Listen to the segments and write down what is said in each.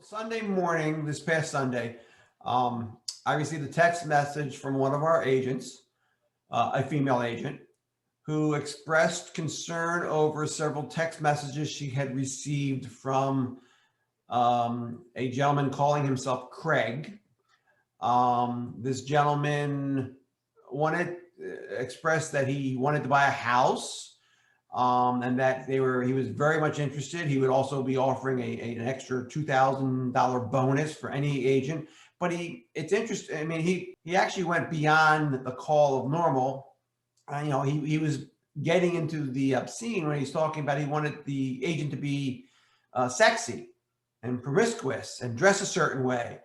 Sunday morning, this past Sunday, I received a text message from one of our agents, a female agent, who expressed concern over several text messages she had received from a gentleman calling himself Craig. This gentleman expressed that he wanted to buy a house, and that he was very much interested. He would also be offering an extra $2,000 bonus for any agent. But it's interesting. I mean, he actually went beyond the call of normal. He was getting into the obscene when he's talking about he wanted the agent to be sexy and promiscuous and dress a certain way,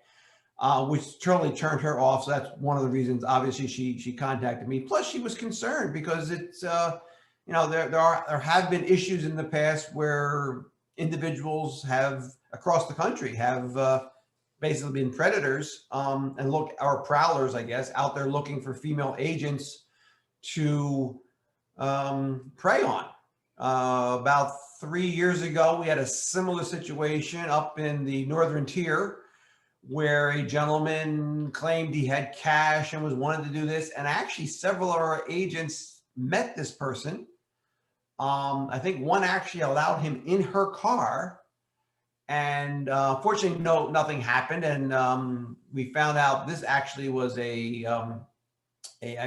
which totally turned her off. So that's one of the reasons, obviously, she contacted me. Plus, she was concerned because it's there have been issues in the past where individuals across the country have basically been predators or prowlers, I guess, out there looking for female agents to prey on. About 3 years ago, we had a similar situation up in the northern tier where a gentleman claimed he had cash and wanted to do this. And actually, several of our agents met this person. I think one actually allowed him in her car, and fortunately, nothing happened. And we found out this actually was I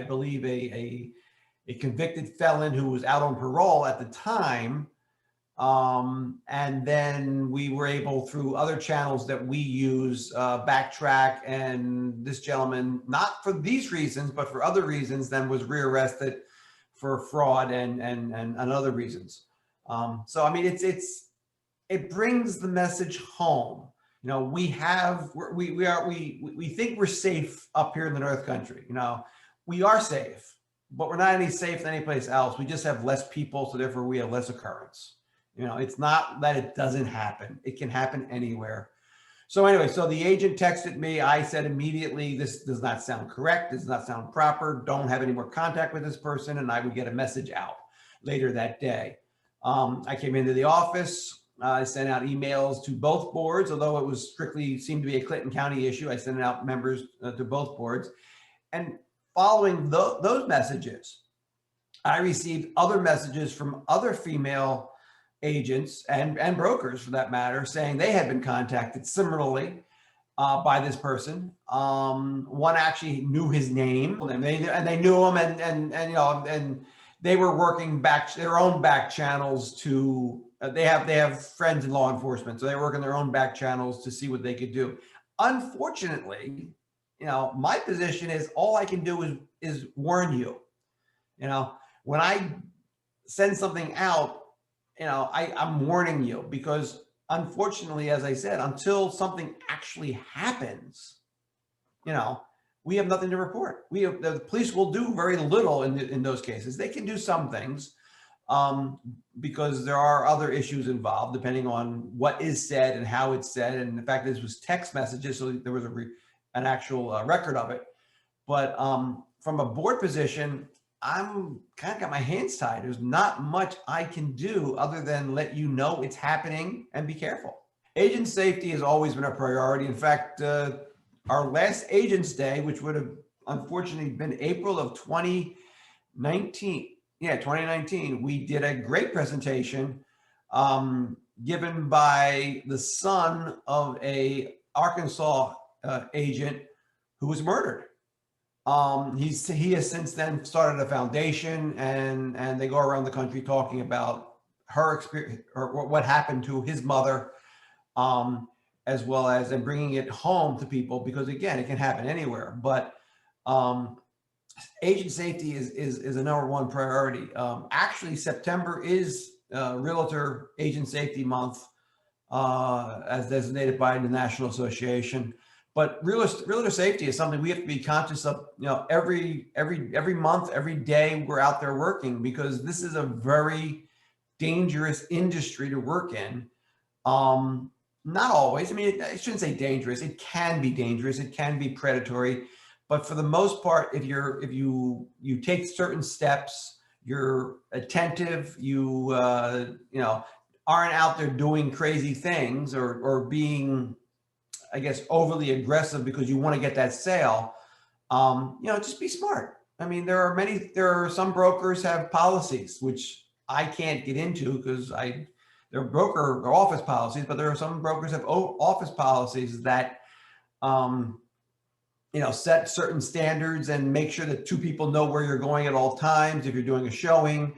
believe a convicted felon who was out on parole at the time. And then we were able, through other channels that we use, backtrack, and this gentleman, not for these reasons, but for other reasons, then was rearrested for fraud and other reasons. So I mean, it brings the message home. We think we're safe up here in the North Country. We are safe, but we're not any safe than any place else. We just have less people, so therefore we have less occurrence. It's not that it doesn't happen. It can happen anywhere. So anyway, so the agent texted me. I said immediately, this does not sound correct. This does not sound proper. Don't have any more contact with this person. And I would get a message out later that day. I came into the office. I sent out emails to both boards, although it was seemed to be a Clinton County issue. I sent out members to both boards. And following those messages, I received other messages from other female agents and brokers, for that matter, saying they had been contacted similarly by this person. One actually knew his name, and they knew him, and they were working their own back channels to. They have friends in law enforcement, so they work in their own back channels to see what they could do. Unfortunately, my position is all I can do is warn you. When I send something out, I'm warning you, because unfortunately, as I said, until something actually happens, we have nothing to report. The police will do very little in those cases. They can do some things because there are other issues involved, depending on what is said and how it's said. And the fact that this was text messages, so there was an actual record of it. But from a board position, I'm kind of got my hands tied. There's not much I can do other than let you know it's happening and be careful. Agent safety has always been a priority. In fact, our last Agents Day, which would have unfortunately been April of 2019. Yeah, 2019. We did a great presentation given by the son of a Arkansas agent who was murdered. He has since then started a foundation, and they go around the country talking about her experience or what happened to his mother, as well as and bringing it home to people, because again, it can happen anywhere. But agent safety is a number one priority. Actually, September is Realtor Agent Safety Month, as designated by the National Association. But realtor safety is something we have to be conscious of, every month, every day we're out there working, because this is a very dangerous industry to work in. Not always. I mean, I shouldn't say dangerous. It can be dangerous. It can be predatory. But for the most part, if you take certain steps, you're attentive, you aren't out there doing crazy things or being I guess, overly aggressive because you want to get that sale, just be smart. I mean, there are some brokers have policies, which I can't get into because they're broker or office policies, but there are some brokers have office policies that, set certain standards and make sure that two people know where you're going at all times. If you're doing a showing,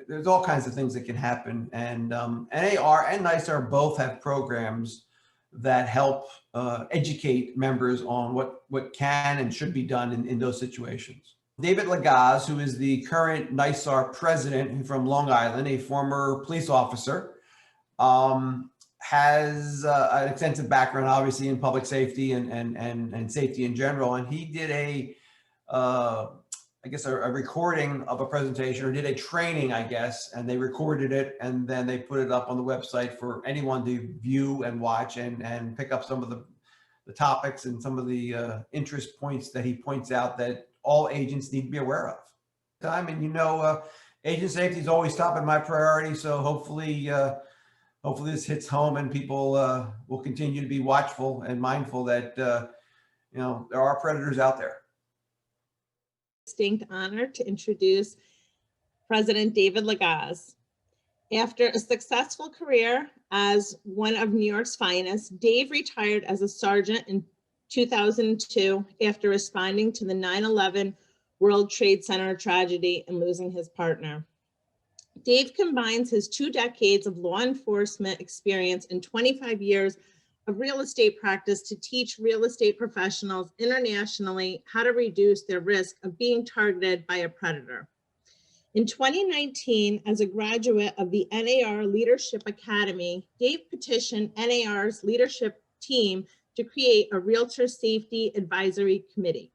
there's all kinds of things that can happen. And NAR and NYSAR both have programs that help educate members on what can and should be done in those situations. David Legaz, who is the current NYSAR president from Long Island, a former police officer, has an extensive background, obviously, in public safety and safety in general. And he did a recording of a presentation, or did a training, I guess, and they recorded it and then they put it up on the website for anyone to view and watch and pick up some of the topics and some of the interest points that he points out that all agents need to be aware of. Agent safety is always top of my priority. So hopefully this hits home and people will continue to be watchful and mindful that, there are predators out there. Distinct honor to introduce President David Legaz. After a successful career as one of New York's finest, Dave retired as a sergeant in 2002 after responding to the 9/11 World Trade Center tragedy and losing his partner. Dave combines his 2 decades of law enforcement experience and 25 years of real estate practice to teach real estate professionals internationally how to reduce their risk of being targeted by a predator. In 2019, as a graduate of the NAR Leadership Academy, Dave petitioned NAR's leadership team to create a Realtor Safety Advisory Committee.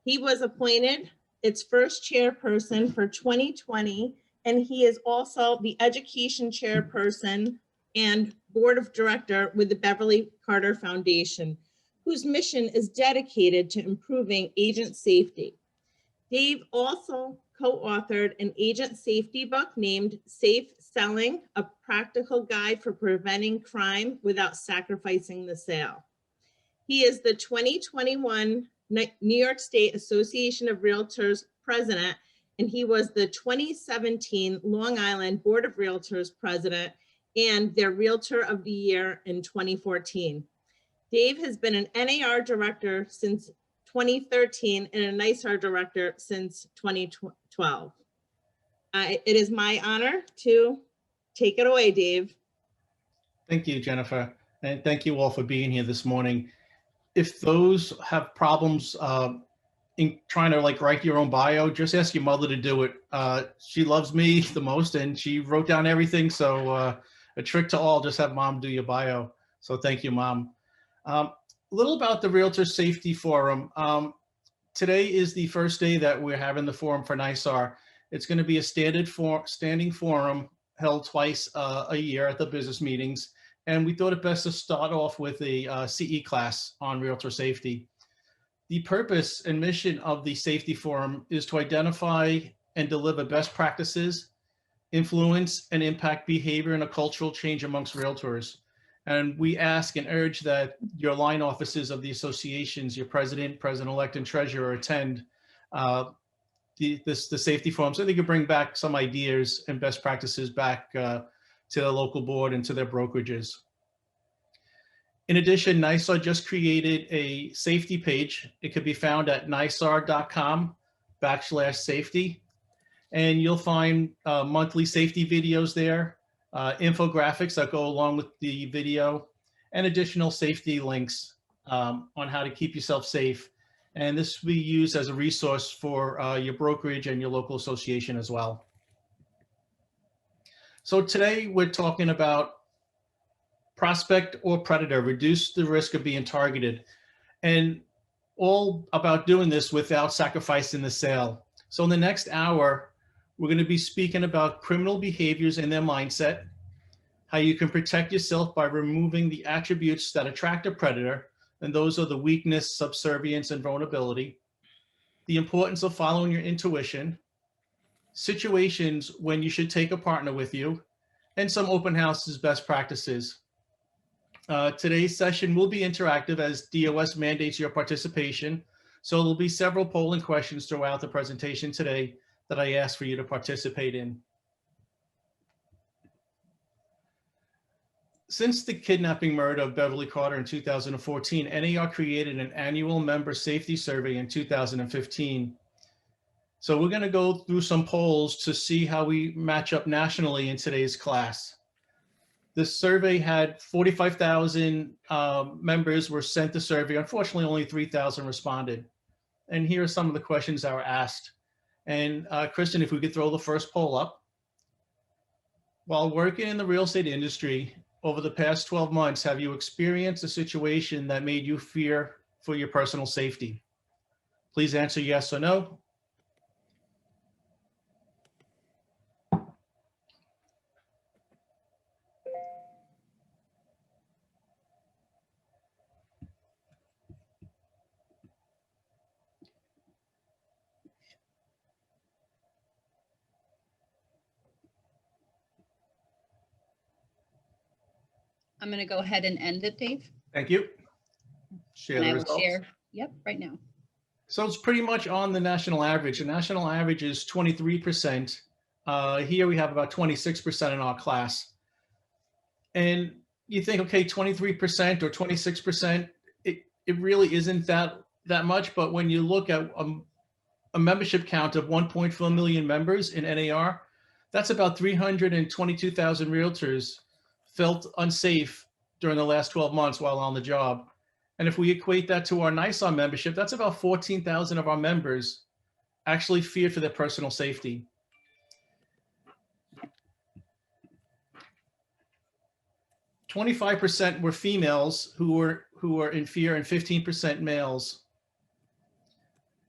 He was appointed its first chairperson for 2020, and he is also the education chairperson and board of director with the Beverly Carter Foundation, whose mission is dedicated to improving agent safety. Dave also co-authored an agent safety book named Safe Selling, a practical guide for preventing crime without sacrificing the sale. He is the 2021 New York State Association of Realtors president, and he was the 2017 Long Island Board of Realtors president and their Realtor of the Year in 2014. Dave has been an NAR director since 2013 and a NYSAR director since 2012. It is my honor to take it away, Dave. Thank you, Jennifer. And thank you all for being here this morning. If those have problems in trying to write your own bio, just ask your mother to do it. She loves me the most and she wrote down everything. So a trick to all, just have mom do your bio. So thank you, mom. A little about the Realtor Safety Forum. Today is the first day that we're having the forum for NYSAR. It's going to be a standing forum held twice a year at the business meetings. And we thought it best to start off with a CE class on Realtor Safety. The purpose and mission of the Safety Forum is to identify and deliver best practices, influence and impact behavior and a cultural change amongst realtors. And we ask and urge that your line offices of the associations, your president, president-elect, and treasurer attend the Safety Forum so they can bring back some ideas and best practices back to the local board and to their brokerages. In addition, NYSAR just created a safety page. It could be found at nysar.com/safety. And you'll find monthly safety videos there, infographics that go along with the video, and additional safety links on how to keep yourself safe. And this will be used as a resource for your brokerage and your local association as well. So today we're talking about prospect or predator, reduce the risk of being targeted, and all about doing this without sacrificing the sale. So in the next hour, we're going to be speaking about criminal behaviors and their mindset, how you can protect yourself by removing the attributes that attract a predator, and those are the weakness, subservience, and vulnerability, the importance of following your intuition, situations when you should take a partner with you, and some open houses best practices. Today's session will be interactive as DOS mandates your participation. So there'll be several polling questions throughout the presentation today that I ask for you to participate in. Since the kidnapping murder of Beverly Carter in 2014, NAR created an annual member safety survey in 2015. So we're going to go through some polls to see how we match up nationally in today's class. This survey had 45,000 members were sent the survey. Unfortunately, only 3,000 responded. And here are some of the questions that were asked. And Kristen, if we could throw the first poll up. While working in the real estate industry over the past 12 months, have you experienced a situation that made you fear for your personal safety? Please answer yes or no. I'm going to go ahead and end it, Dave. Thank you. Share And the I will results. share, yep, right now. So it's pretty much on the national average. The national average is 23%. Here we have about 26% in our class. And you think, okay, 23% or 26%, it really isn't that much. But when you look at a membership count of 1.4 million members in NAR, that's about 322,000 realtors felt unsafe during the last 12 months while on the job. And if we equate that to our NYSAR membership, that's about 14,000 of our members actually feared for their personal safety. %25 were females who were in fear, and 15% males.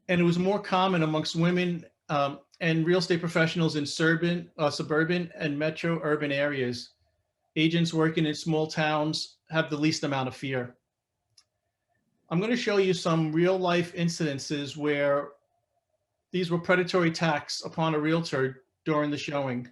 And it was more common amongst women and real estate professionals in suburban and metro urban areas. Agents working in small towns have the least amount of fear. I'm going to show you some real life incidences where these were predatory attacks upon a realtor during the showing.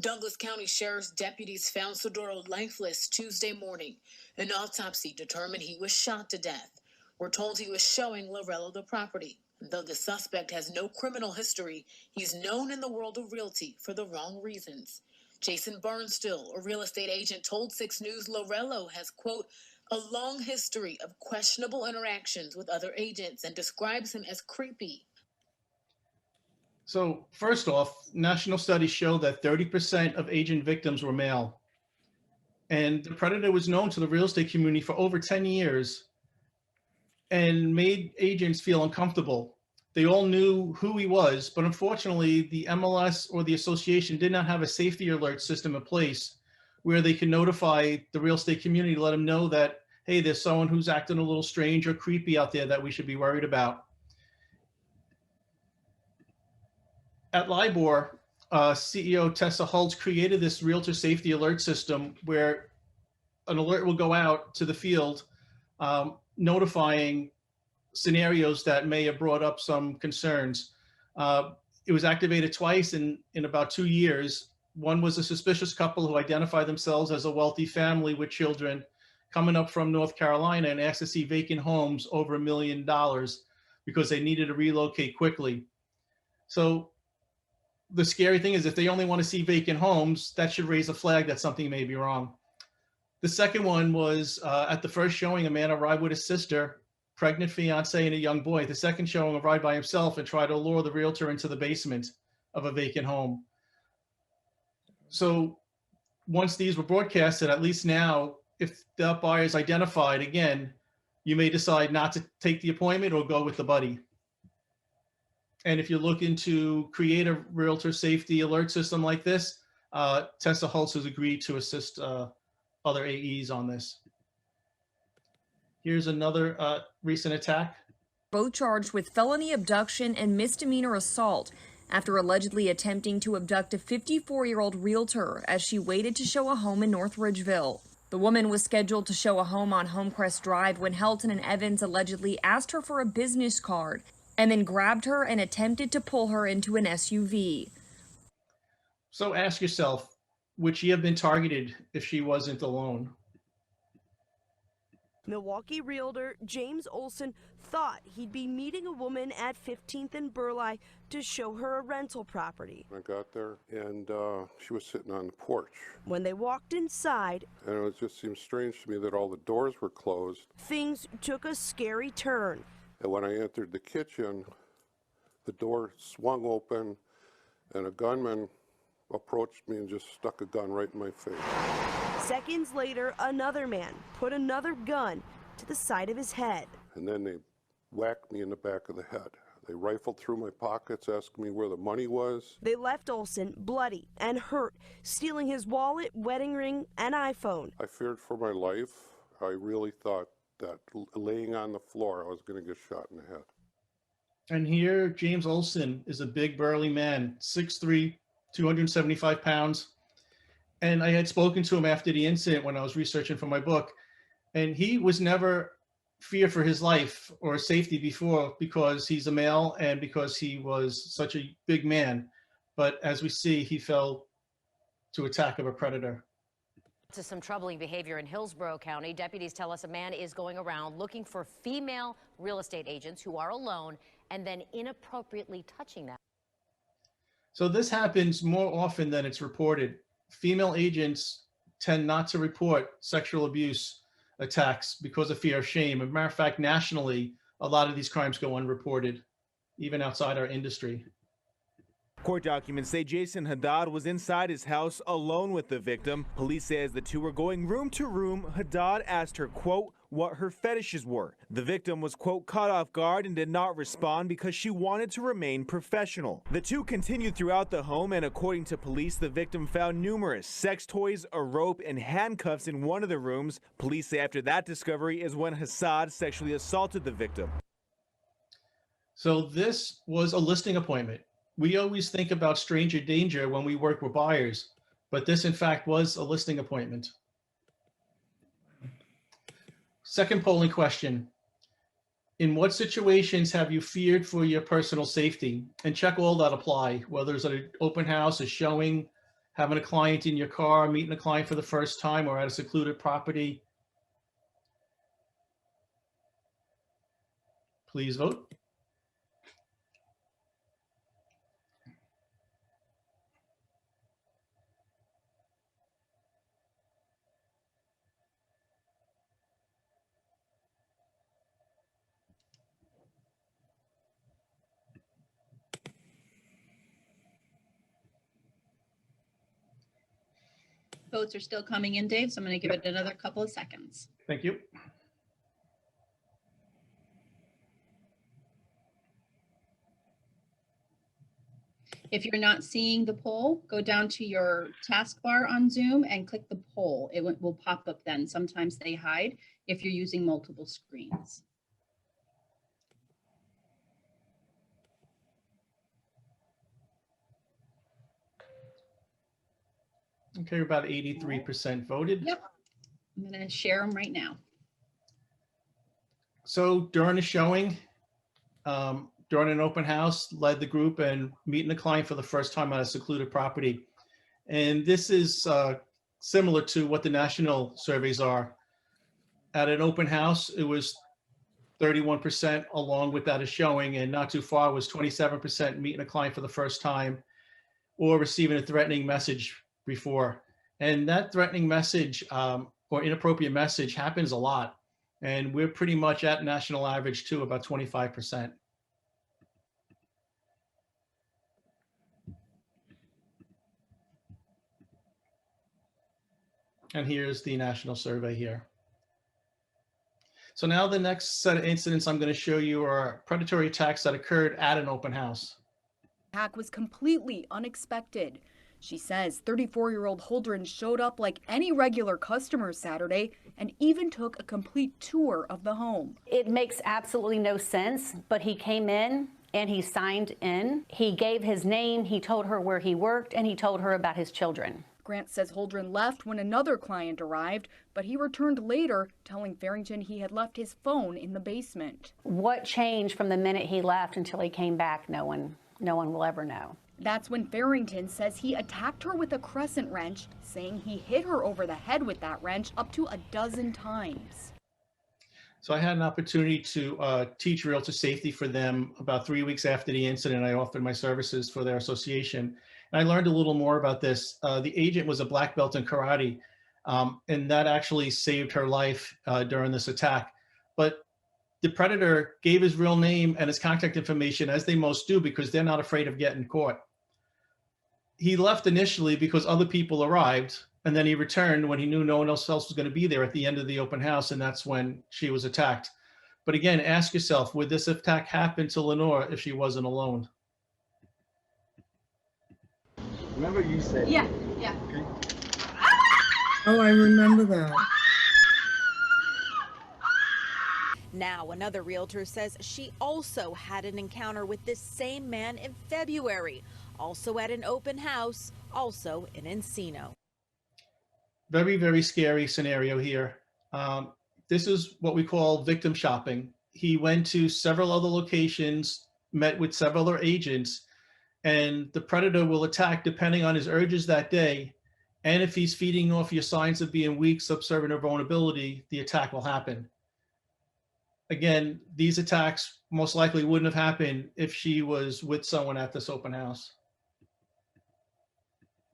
Douglas County Sheriff's deputies found Sodoro lifeless Tuesday morning. An autopsy determined he was shot to death. We're told he was showing Lorello the property. Though the suspect has no criminal history, he's known in the world of realty for the wrong reasons. Jason Burnstill, a real estate agent, told 6 News Lorello has, quote, a long history of questionable interactions with other agents and describes him as creepy. So first off, national studies show that 30% of agent victims were male. And the predator was known to the real estate community for over 10 years and made agents feel uncomfortable. They all knew who he was, but unfortunately, the MLS or the association did not have a safety alert system in place where they can notify the real estate community to let them know that, hey, there's someone who's acting a little strange or creepy out there that we should be worried about. At LIBOR, CEO Tessa Holtz created this realtor safety alert system where an alert will go out to the field notifying scenarios that may have brought up some concerns. It was activated twice in about 2 years. One was a suspicious couple who identified themselves as a wealthy family with children coming up from North Carolina and asked to see vacant homes over $1 million because they needed to relocate quickly. So the scary thing is if they only want to see vacant homes, that should raise a flag that something may be wrong. The second one was at the first showing, a man arrived with his sister, pregnant fiance, and a young boy. The second showing arrived by himself and tried to lure the realtor into the basement of a vacant home. So once these were broadcasted, at least now, if the buyer is identified again, you may decide not to take the appointment or go with the buddy. And if you're looking to create a realtor safety alert system like this, Tessa Holtz has agreed to assist other AEs on this. Here's another recent attack. Both charged with felony abduction and misdemeanor assault after allegedly attempting to abduct a 54-year-old realtor as she waited to show a home in North Ridgeville. The woman was scheduled to show a home on Homecrest Drive when Helton and Evans allegedly asked her for a business card and then grabbed her and attempted to pull her into an SUV. So ask yourself, would she have been targeted if she wasn't alone? Milwaukee realtor James Olson thought he'd be meeting a woman at 15th and Burleigh to show her a rental property. I got there and she was sitting on the porch. When they walked inside, And it just seemed strange to me that all the doors were closed. things took a scary turn. And when I entered the kitchen, the door swung open and a gunman approached me and just stuck a gun right in my face. Seconds later, another man put another gun to the side of his head. And then they whacked me in the back of the head. They rifled through my pockets, asking me where the money was. They left Olson bloody and hurt, stealing his wallet, wedding ring, and iPhone. I feared for my life. I really thought that laying on the floor, I was going to get shot in the head. And here, James Olson is a big burly man, 6'3", 275 pounds. And I had spoken to him after the incident when I was researching for my book. And he was never feared for his life or safety before because he's a male and because he was such a big man. But as we see, he fell to attack of a predator. To some troubling behavior in Hillsborough County, deputies tell us a man is going around looking for female real estate agents who are alone and then inappropriately touching them. So this happens more often than it's reported. Female agents tend not to report sexual abuse attacks because of fear of shame. As a matter of fact, nationally, a lot of these crimes go unreported, even outside our industry. Court documents say Jason Haddad was inside his house alone with the victim. Police say as the two were going room to room, Haddad asked her, quote, what her fetishes were. The victim was, quote, caught off guard and did not respond because she wanted to remain professional. The two continued throughout the home, and according to police, the victim found numerous sex toys, a rope, and handcuffs in one of the rooms. Police say after that discovery is when Haddad sexually assaulted the victim. So this was a listing appointment. We always think about stranger danger when we work with buyers, but this in fact was a listing appointment. Second polling question. In what situations have you feared for your personal safety? And check all that apply, whether it's an open house, a showing, having a client in your car, meeting a client for the first time, or at a secluded property. Please vote. Votes are still coming in, Dave, so I'm going to give it another couple of seconds. Thank you. If you're not seeing the poll, go down to your taskbar on Zoom and click the poll. It will pop up then. Sometimes they hide if you're using multiple screens. Okay, we're about 83% voted. Yep. I'm going to share them right now. So during a showing, during an open house, led the group and meeting a client for the first time on a secluded property. And this is similar to what the national surveys are. At an open house, it was 31% along with that a showing, and not too far was 27% meeting a client for the first time or receiving a threatening message before. And that threatening message or inappropriate message happens a lot. And we're pretty much at national average too, about 25%. And here's the national survey here. So now the next set of incidents I'm going to show you are predatory attacks that occurred at an open house. Attack was completely unexpected. She says 34-year-old Holdren showed up like any regular customer Saturday and even took a complete tour of the home. It makes absolutely no sense, but he came in and he signed in. He gave his name, he told her where he worked, and he told her about his children. Grant says Holdren left when another client arrived, but he returned later, telling Farrington he had left his phone in the basement. What changed from the minute he left until he came back, no one will ever know. That's when Farrington says he attacked her with a crescent wrench, saying he hit her over the head with that wrench up to 12 times. So I had an opportunity to teach realtor safety for them about 3 weeks after the incident. I offered my services for their association. And I learned a little more about this. The agent was a black belt in karate, and that actually saved her life during this attack. But the predator gave his real name and his contact information, as they most do, because they're not afraid of getting caught. He left initially because other people arrived, and then he returned when he knew no one else was going to be there at the end of the open house, and that's when she was attacked. But again, ask yourself, would this attack happen to Lenore if she wasn't alone? Remember you said. Yeah. Oh, I remember that. Now, another realtor says she also had an encounter with this same man in February, also at an open house, also in Encino. Very, very scary scenario here. This is what we call victim shopping. He went to several other locations, met with several other agents, and the predator will attack depending on his urges that day. And if he's feeding off your signs of being weak, subservient, or vulnerability, the attack will happen. Again, these attacks most likely wouldn't have happened if she was with someone at this open house.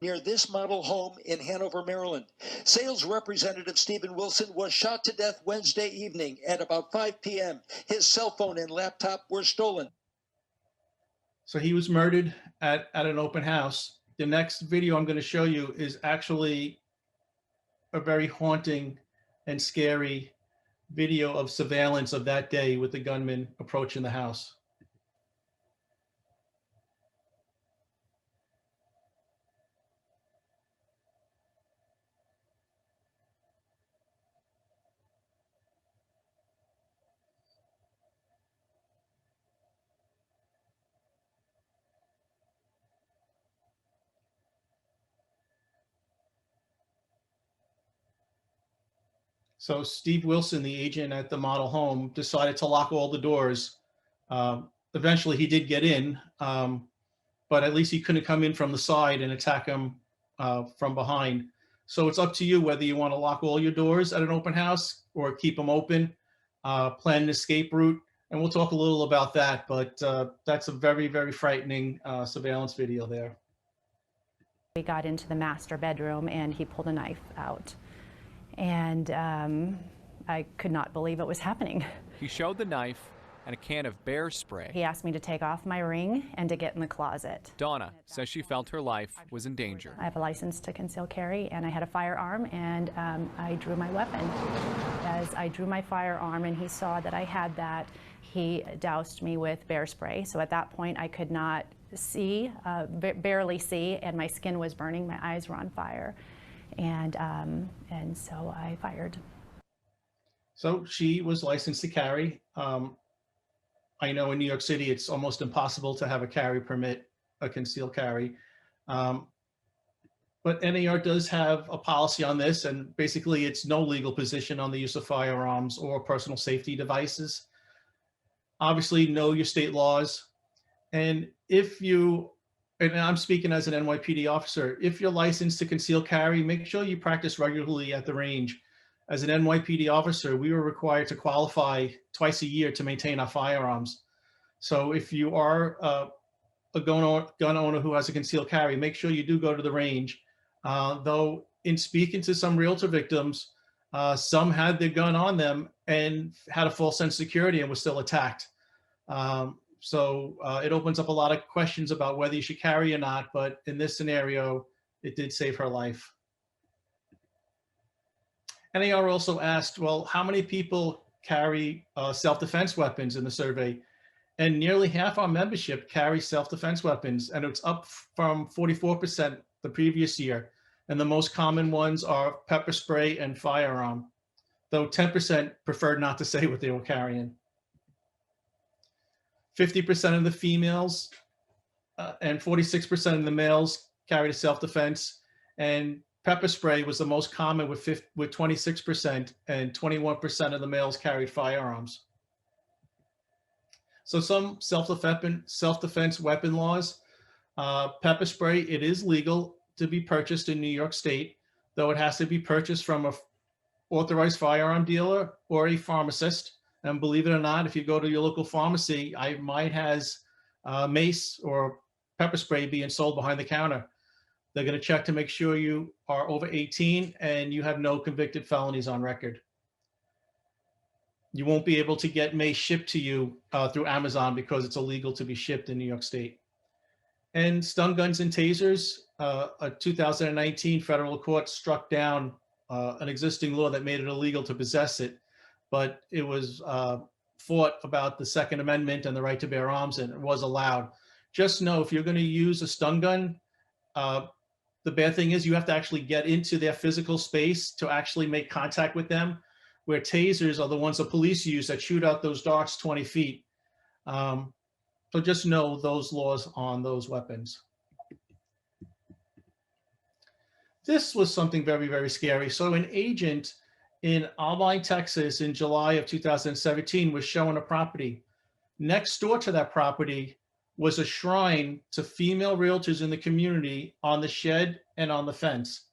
Near this model home in Hanover, Maryland, sales representative Stephen Wilson was shot to death Wednesday evening at about 5 p.m. His cell phone and laptop were stolen. So he was murdered at an open house. The next video I'm going to show you is actually a very haunting and scary video of surveillance of that day with the gunman approaching the house. So Steve Wilson, the agent at the model home, decided to lock all the doors. Eventually he did get in, but at least he couldn't come in from the side and attack him from behind. So it's up to you whether you want to lock all your doors at an open house or keep them open, plan an escape route. And we'll talk a little about that, but that's a very, very frightening surveillance video there. We got into the master bedroom and he pulled a knife out. And I could not believe it was happening. He showed the knife and a can of bear spray. He asked me to take off my ring and to get in the closet. Donna says she felt her life was in danger. I have a license to conceal carry and I had a firearm and I drew my weapon. As I drew my firearm and he saw that I had that, he doused me with bear spray. So at that point I could not see, barely see, and my skin was burning, my eyes were on fire. And so I fired. So she was licensed to carry. I know in New York City, it's almost impossible to have a carry permit, a concealed carry. But NAR does have a policy on this, and basically it's no legal position on the use of firearms or personal safety devices. Obviously, know your state laws. And if you, and I'm speaking as an NYPD officer, if you're licensed to conceal carry, make sure you practice regularly at the range. As an NYPD officer, we were required to qualify twice a year to maintain our firearms. So if you are a gun owner who has a concealed carry, make sure you do go to the range. Though in speaking to some realtor victims, some had their gun on them and had a false sense of security and was still attacked. So it opens up a lot of questions about whether you should carry or not, but in this scenario, it did save her life. NAR also asked, well, how many people carry self-defense weapons in the survey? And nearly half our membership carry self-defense weapons, and it's up from 44% the previous year. And the most common ones are pepper spray and firearm, though 10% preferred not to say what they were carrying. 50% of the females and 46% of the males carried a self-defense, and pepper spray was the most common with 26%, and 21% of the males carried firearms. So some self-defense weapon laws, Pepper spray, it is legal to be purchased in New York State, though it has to be purchased from a authorized firearm dealer or a pharmacist. And believe it or not, if you go to your local pharmacy, mine has mace or pepper spray being sold behind the counter. They're going to check to make sure you are over 18 and you have no convicted felonies on record. You won't be able to get mace shipped to you through Amazon because it's illegal to be shipped in New York State. And stun guns and tasers, a 2019 federal court struck down an existing law that made it illegal to possess it, but it was fought about the Second Amendment and the right to bear arms, and it was allowed. Just know if you're going to use a stun gun, the bad thing is you have to actually get into their physical space to actually make contact with them, where tasers are the ones the police use that shoot out those darts 20 feet. So just know those laws on those weapons. This was something very, very scary. So an agent in Albany, Texas in July of 2017 was showing a property. Next door to that property was a shrine to female realtors in the community on the shed and on the fence.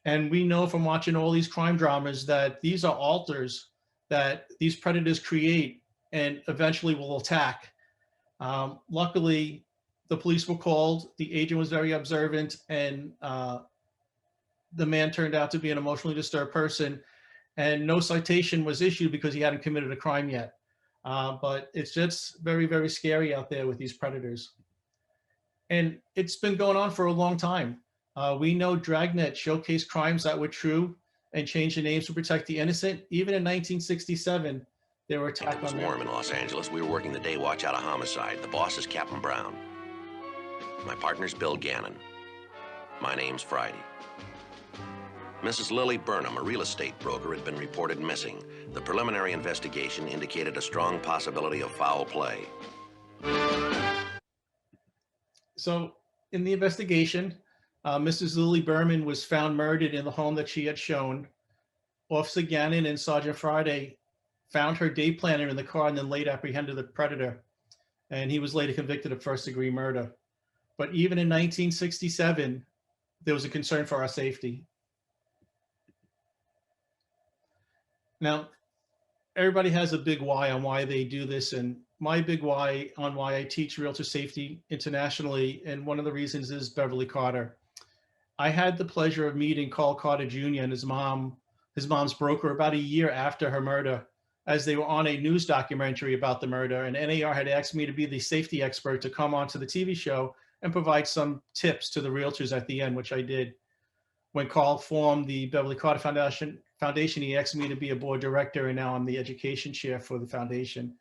And we know from watching all these crime dramas that these are altars that these predators create and eventually will attack. Luckily, the police were called, the agent was very observant, and the man turned out to be an emotionally disturbed person, and no citation was issued because he hadn't committed a crime yet. But it's just very, very scary out there with these predators. And it's been going on for a long time. We know Dragnet showcased crimes that were true and changed the names to protect the innocent. Even in 1967, they were attacked. It was warm in Los Angeles. We were working the day watch out of homicide. The boss is Captain Brown. My partner's Bill Gannon. My name's Friday. Mrs. Lily Burnham, a real estate broker, had been reported missing. The preliminary investigation indicated a strong possibility of foul play. So in the investigation, Mrs. Lily Berman was found murdered in the home that she had shown. Officer Gannon and Sergeant Friday found her day planner in the car and then later apprehended the predator. And he was later convicted of first-degree murder. But even in 1967, there was a concern for our safety. Now, everybody has a big why on why they do this, and my big why on why I teach realtor safety internationally, and one of the reasons is Beverly Carter. I had the pleasure of meeting Carl Carter Jr. and his mom's broker about a year after her murder, as they were on a news documentary about the murder, and NAR had asked me to be the safety expert to come onto the TV show and provide some tips to the realtors at the end, which I did. When Carl formed the Beverly Carter Foundation, he asked me to be a board director, and now I'm the education chair for the foundation.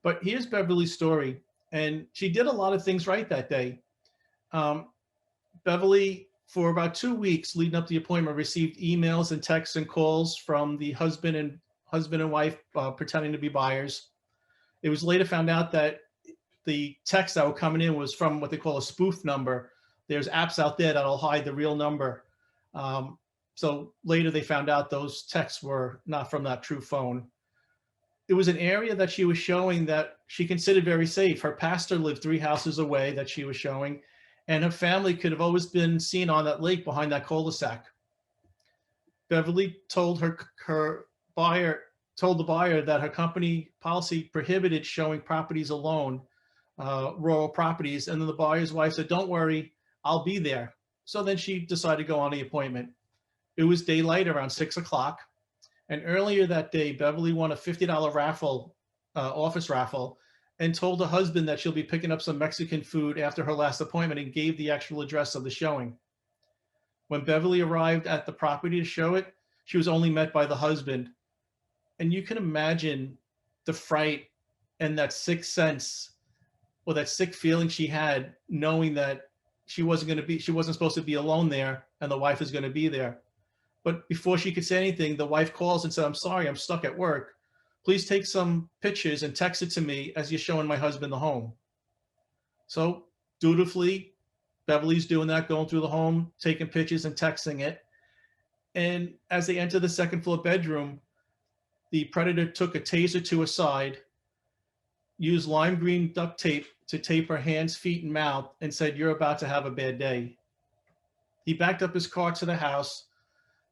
But here's Beverly's story, and she did a lot of things right that day. Beverly, for about 2 weeks leading up to the appointment, received emails and texts and calls from the husband and wife pretending to be buyers. It was later found out that the texts that were coming in was from what they call a spoof number. There's apps out there that'll hide the real number. So later they found out those texts were not from that true phone. It was an area that she was showing that she considered very safe. Her pastor lived 3 houses away that she was showing, and her family could have always been seen on that lake behind that cul-de-sac. Beverly told the buyer that her company policy prohibited showing properties alone, rural properties, and then the buyer's wife said, "Don't worry, I'll be there." So then she decided to go on the appointment. It was daylight around 6 o'clock. And earlier that day, Beverly won a $50 raffle, office raffle, and told her husband that she'll be picking up some Mexican food after her last appointment and gave the actual address of the showing. When Beverly arrived at the property to show it, she was only met by the husband. And you can imagine the fright and that sick sense or that sick feeling she had, knowing that she wasn't supposed to be alone there and the wife is going to be there. But before she could say anything, the wife calls and said, "I'm sorry, I'm stuck at work. Please take some pictures and text it to me as you're showing my husband the home." So dutifully, Beverly's doing that, going through the home, taking pictures and texting it. And as they enter the second floor bedroom, the predator took a taser to her side, used lime green duct tape to tape her hands, feet, and mouth and said, "You're about to have a bad day." He backed up his car to the house.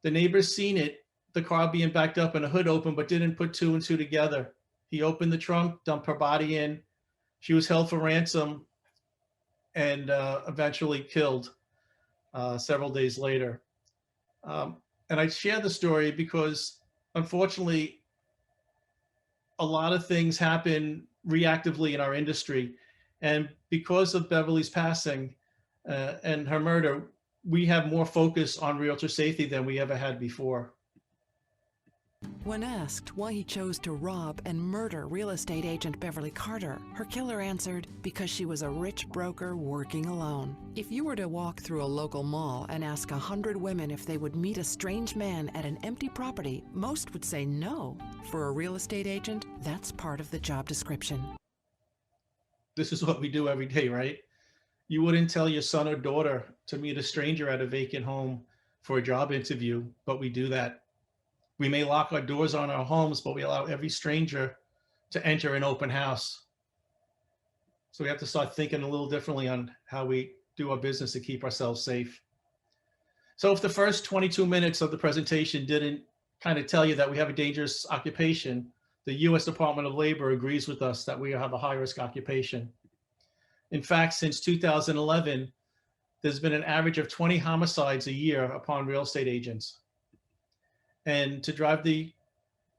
The neighbors seen it, the car being backed up and a hood open, but didn't put two and two together. He opened the trunk, dumped her body in. She was held for ransom and eventually killed several days later. And I share the story because, unfortunately, a lot of things happen reactively in our industry. And because of Beverly's passing and her murder, we have more focus on realtor safety than we ever had before. When asked why he chose to rob and murder real estate agent Beverly Carter, her killer answered, because she was a rich broker working alone. If you were to walk through a local mall and ask 100 women if they would meet a strange man at an empty property, most would say no. For a real estate agent, that's part of the job description. This is what we do every day, right? You wouldn't tell your son or daughter to meet a stranger at a vacant home for a job interview, but we do that. We may lock our doors on our homes, but we allow every stranger to enter an open house. So we have to start thinking a little differently on how we do our business to keep ourselves safe. So if the first 22 minutes of the presentation didn't kind of tell you that we have a dangerous occupation, the U.S. Department of Labor agrees with us that we have a high-risk occupation. In fact, since 2011, there's been an average of 20 homicides a year upon real estate agents. And to drive the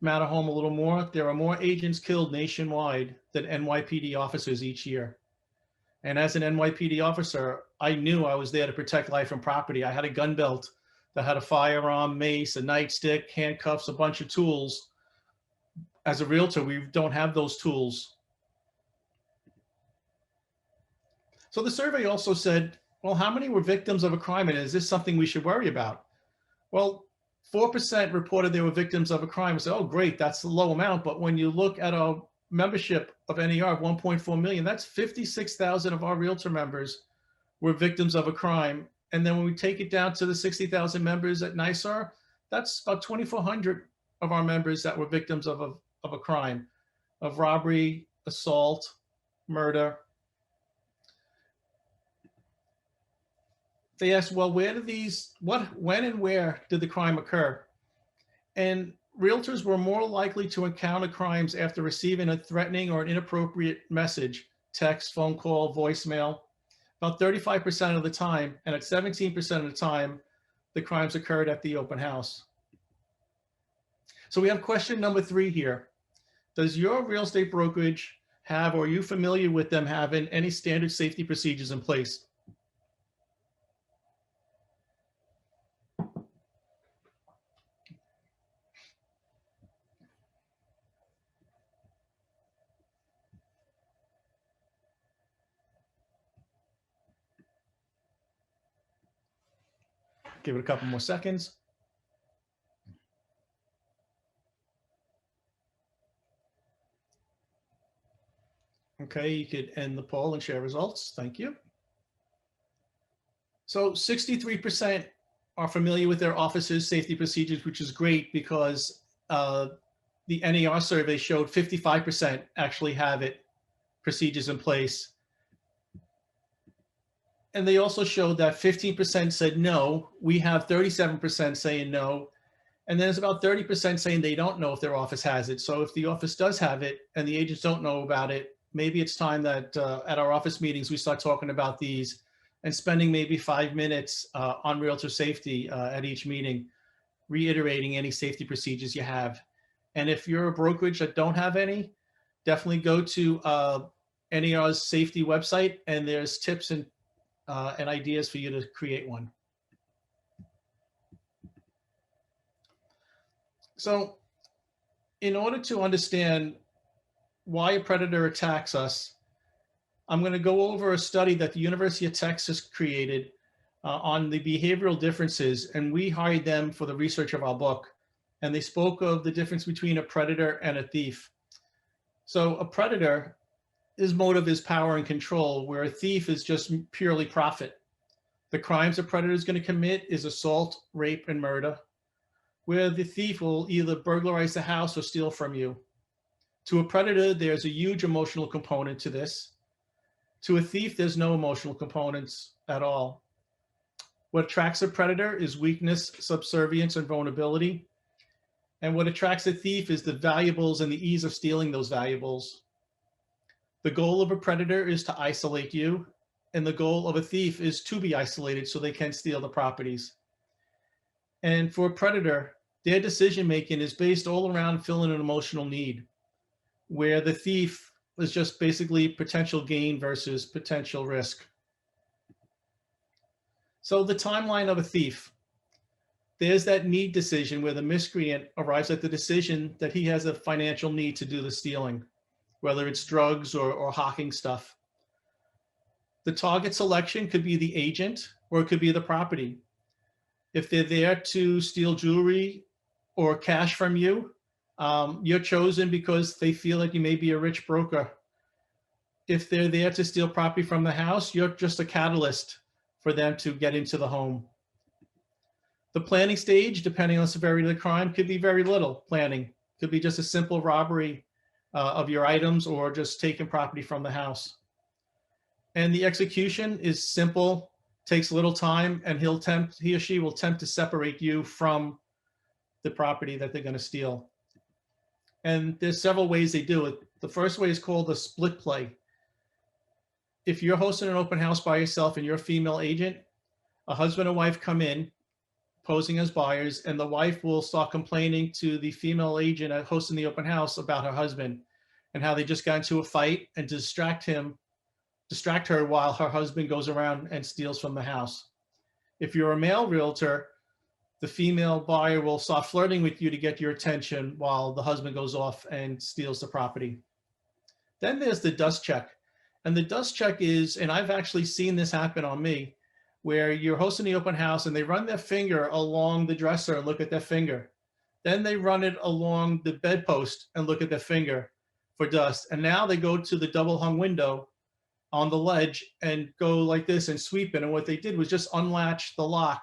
matter home a little more, there are more agents killed nationwide than NYPD officers each year. And as an NYPD officer, I knew I was there to protect life and property. I had a gun belt that had a firearm, mace, a nightstick, handcuffs, a bunch of tools. As a realtor, we don't have those tools. So the survey also said, well, how many were victims of a crime, and is this something we should worry about? Well, 4% reported they were victims of a crime. We said, oh, great, that's a low amount. But when you look at our membership of NAR of 1.4 million, that's 56,000 of our realtor members were victims of a crime. And then when we take it down to the 60,000 members at NYSAR, that's about 2,400 of our members that were victims of a crime, of robbery, assault, murder. They asked, well, when and where did the crime occur? And realtors were more likely to encounter crimes after receiving a threatening or an inappropriate message, text, phone call, voicemail, about 35% of the time. And at 17% of the time, the crimes occurred at the open house. So we have question number 3 here. Does your real estate brokerage have, or are you familiar with them having, any standard safety procedures in place? Give it a couple more seconds. Okay, you could end the poll and share results. Thank you. So 63% are familiar with their office's safety procedures, which is great because the NAR survey showed 55% actually have procedures in place. And they also showed that 15% said no. We have 37% saying no. And then there's about 30% saying they don't know if their office has it. So if the office does have it and the agents don't know about it, maybe it's time that at our office meetings, we start talking about these and spending maybe 5 minutes on realtor safety at each meeting, reiterating any safety procedures you have. And if you're a brokerage that don't have any, definitely go to NAR's safety website, and there's tips and ideas for you to create one. So in order to understand why a predator attacks us, I'm going to go over a study that the University of Texas created on the behavioral differences, and we hired them for the research of our book. And they spoke of the difference between a predator and a thief. So a predator, his motive is power and control, where a thief is just purely profit. The crimes a predator is going to commit is assault, rape, and murder, where the thief will either burglarize the house or steal from you. To a predator, there's a huge emotional component to this. To a thief, there's no emotional components at all. What attracts a predator is weakness, subservience, and vulnerability. And what attracts a thief is the valuables and the ease of stealing those valuables. The goal of a predator is to isolate you, and the goal of a thief is to be isolated so they can steal the properties. And for a predator, their decision-making is based all around filling an emotional need, where the thief is just basically potential gain versus potential risk. So the timeline of a thief, there's that need decision where the miscreant arrives at the decision that he has a financial need to do the stealing, whether it's drugs or hawking stuff. The target selection could be the agent or it could be the property. If they're there to steal jewelry or cash from you, you're chosen because they feel like you may be a rich broker. If they're there to steal property from the house, you're just a catalyst for them to get into the home. The planning stage, depending on the severity of the crime, could be very little planning. Could be just a simple robbery of your items or just taking property from the house. And the execution is simple, takes little time, and he or she will attempt to separate you from the property that they're going to steal. And there's several ways they do it. The first way is called a split play. If you're hosting an open house by yourself and you're a female agent, a husband and wife come in posing as buyers, and the wife will start complaining to the female agent at hosting the open house about her husband and how they just got into a fight, and distract her while her husband goes around and steals from the house. If you're a male realtor, the female buyer will start flirting with you to get your attention while the husband goes off and steals the property. Then there's the dust check. And the dust check is, and I've actually seen this happen on me, where you're hosting the open house and they run their finger along the dresser and look at their finger. Then they run it along the bedpost and look at their finger for dust. And now they go to the double hung window on the ledge and go like this and sweep it. And what they did was just unlatch the lock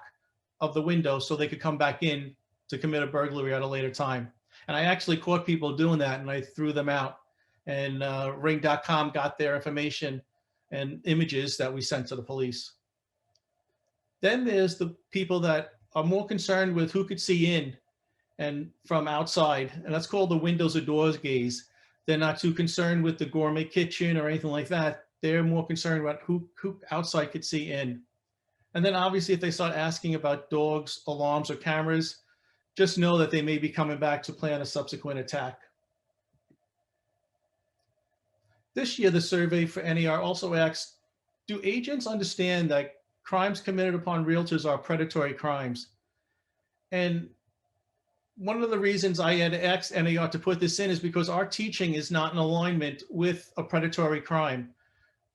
of the window so they could come back in to commit a burglary at a later time. And I actually caught people doing that and I threw them out. And Ring.com got their information and images that we sent to the police. Then there's the people that are more concerned with who could see in and from outside, and that's called the windows or doors gaze. They're not too concerned with the gourmet kitchen or anything like that. They're more concerned about who outside could see in. And then obviously if they start asking about dogs, alarms, or cameras, just know that they may be coming back to plan a subsequent attack. This year, the survey for NAR also asked, do agents understand that crimes committed upon realtors are predatory crimes? And one of the reasons I had asked NAR to put this in is because our teaching is not in alignment with a predatory crime.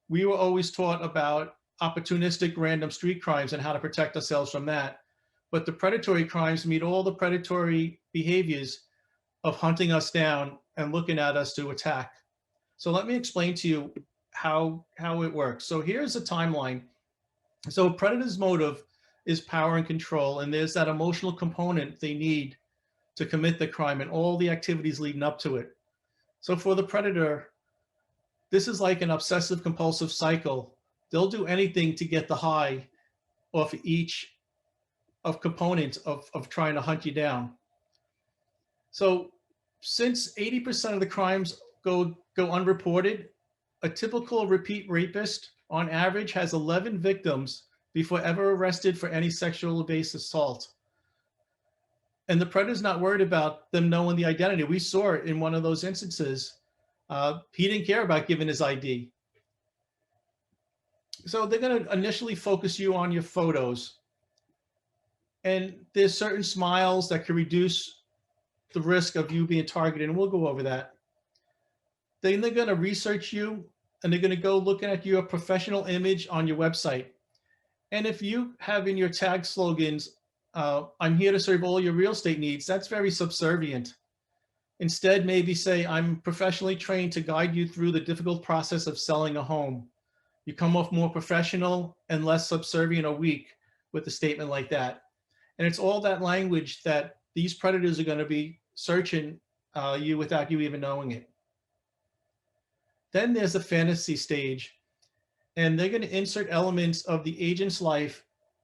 We were always taught about opportunistic random street crimes and how to protect ourselves from that. But the predatory crimes meet all the predatory behaviors of hunting us down and looking at us to attack. So let me explain to you how it works. So here's a timeline. So a predator's motive is power and control, and there's that emotional component they need to commit the crime and all the activities leading up to it. So for the predator, this is like an obsessive compulsive cycle. They'll do anything to get the high off each of components of trying to hunt you down. So since 80% of the crimes go unreported, a typical repeat rapist on average has 11 victims before ever arrested for any sexual based assault. And the predator's not worried about them knowing the identity. We saw it in one of those instances. He didn't care about giving his ID. So they're going to initially focus you on your photos. And there's certain smiles that can reduce the risk of you being targeted, and we'll go over that. Then they're going to research you, and they're going to go looking at your professional image on your website. And if you have in your tag slogans, I'm here to serve all your real estate needs, that's very subservient. Instead, maybe say, I'm professionally trained to guide you through the difficult process of selling a home. You come off more professional and less subservient or weak with a statement like that. And it's all that language that these predators are going to be searching you without you even knowing it. Then there's a fantasy stage, and they're going to insert elements of the agent's life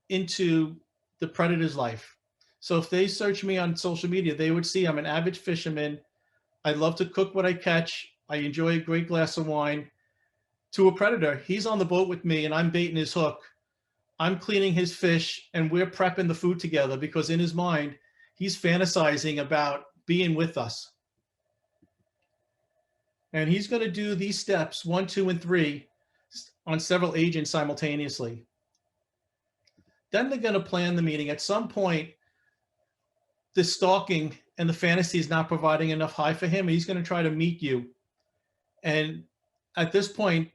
into the predator's life. So if they search me on social media, they would see I'm an avid fisherman. I love to cook what I catch. I enjoy a great glass of wine. To a predator, he's on the boat with me and I'm baiting his hook. I'm cleaning his fish and we're prepping the food together because in his mind, he's fantasizing about being with us. And he's going to do these steps 1, 2, and 3 on several agents simultaneously. Then they're going to plan the meeting. At some point, the stalking and the fantasy is not providing enough high for him. He's going to try to meet you. And at this point,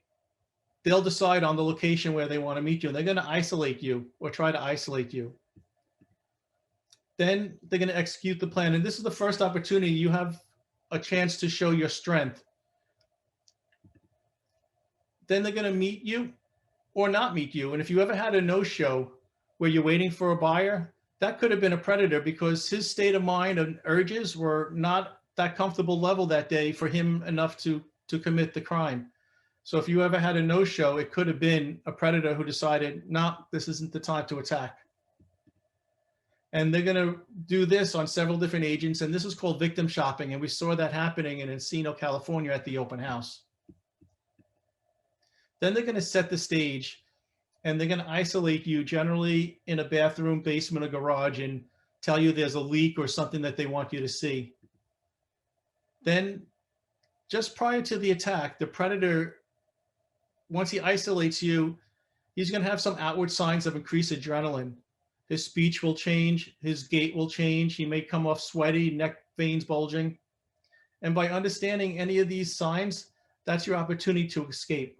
they'll decide on the location where they want to meet you. And they're going to isolate you or try to isolate you. Then they're going to execute the plan. And this is the first opportunity you have a chance to show your strength. Then they're going to meet you or not meet you. And if you ever had a no-show where you're waiting for a buyer, that could have been a predator because his state of mind and urges were not that comfortable level that day for him enough to commit the crime. So if you ever had a no-show, it could have been a predator who decided, no, this isn't the time to attack. And they're going to do this on several different agents. And this is called victim shopping. And we saw that happening in Encino, California at the open house. Then they're going to set the stage and they're going to isolate you generally in a bathroom, basement, or garage and tell you there's a leak or something that they want you to see. Then just prior to the attack, the predator, once he isolates you, he's going to have some outward signs of increased adrenaline. His speech will change. His gait will change. He may come off sweaty, neck veins bulging. And by understanding any of these signs, that's your opportunity to escape.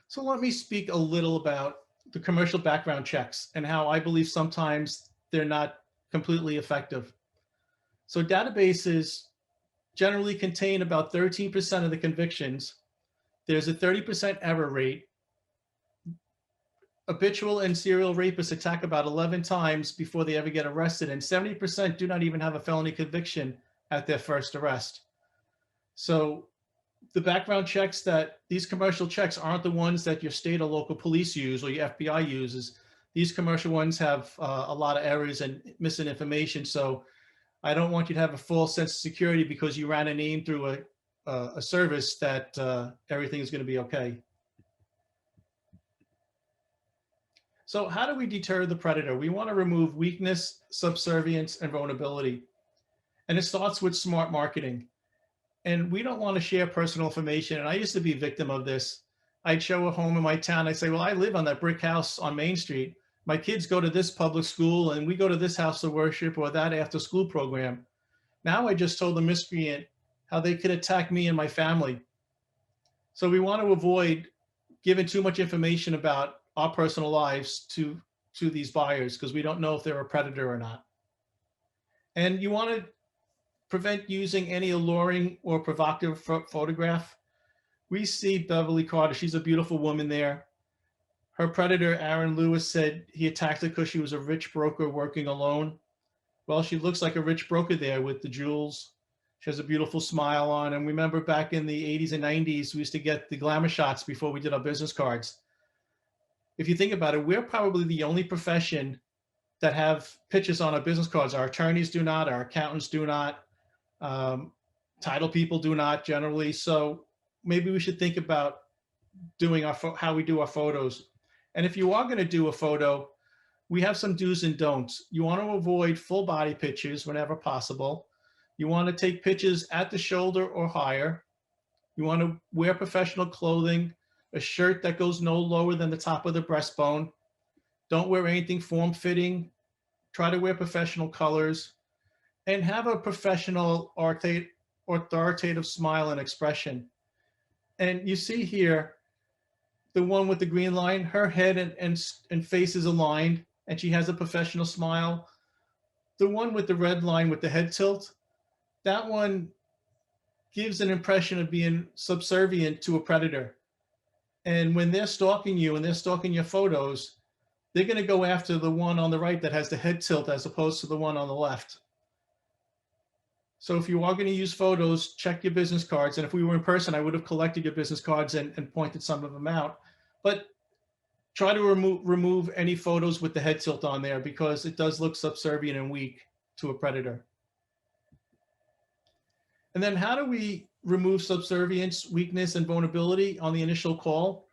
So let me speak a little about the commercial background checks and how I believe sometimes they're not completely effective. So databases generally contain about 13% of the convictions. There's a 30% error rate. Habitual and serial rapists attack about 11 times before they ever get arrested, and 70% do not even have a felony conviction at their first arrest. So the background checks these commercial checks aren't the ones that your state or local police use or your FBI uses. These commercial ones have a lot of errors and missing information. So I don't want you to have a false sense of security because you ran a name through a service that everything is going to be okay. So how do we deter the predator? We want to remove weakness, subservience, and vulnerability. And it starts with smart marketing. And we don't want to share personal information. And I used to be a victim of this. I'd show a home in my town. I'd say, well, I live on that brick house on Main Street. My kids go to this public school and we go to this house of worship or that after school program. Now I just told the miscreant how they could attack me and my family. So we want to avoid giving too much information about our personal lives to these buyers because we don't know if they're a predator or not. And you want to prevent using any alluring or provocative photograph. We see Beverly Carter. She's a beautiful woman there. Her predator, Aaron Lewis, said he attacked her because she was a rich broker working alone. Well, she looks like a rich broker there with the jewels. She has a beautiful smile on. And remember back in the 80s and 90s, we used to get the glamour shots before we did our business cards. If you think about it, we're probably the only profession that have pictures on our business cards. Our attorneys do not, our accountants do not, title people do not generally. So maybe we should think about doing how we do our photos. And if you are going to do a photo, we have some do's and don'ts. You want to avoid full body pictures whenever possible. You want to take pictures at the shoulder or higher. You want to wear professional clothing, a shirt that goes no lower than the top of the breastbone. Don't wear anything form-fitting. Try to wear professional colors and have a professional authoritative smile and expression. And you see here, the one with the green line, her head and face is aligned and she has a professional smile. The one with the red line with the head tilt, that one gives an impression of being subservient to a predator. And when they're stalking you and they're stalking your photos, they're going to go after the one on the right that has the head tilt as opposed to the one on the left. So if you are going to use photos, check your business cards. And if we were in person, I would have collected your business cards and pointed some of them out. But try to remove any photos with the head tilt on there, because it does look subservient and weak to a predator. And then how do we remove subservience, weakness, and vulnerability on the initial call?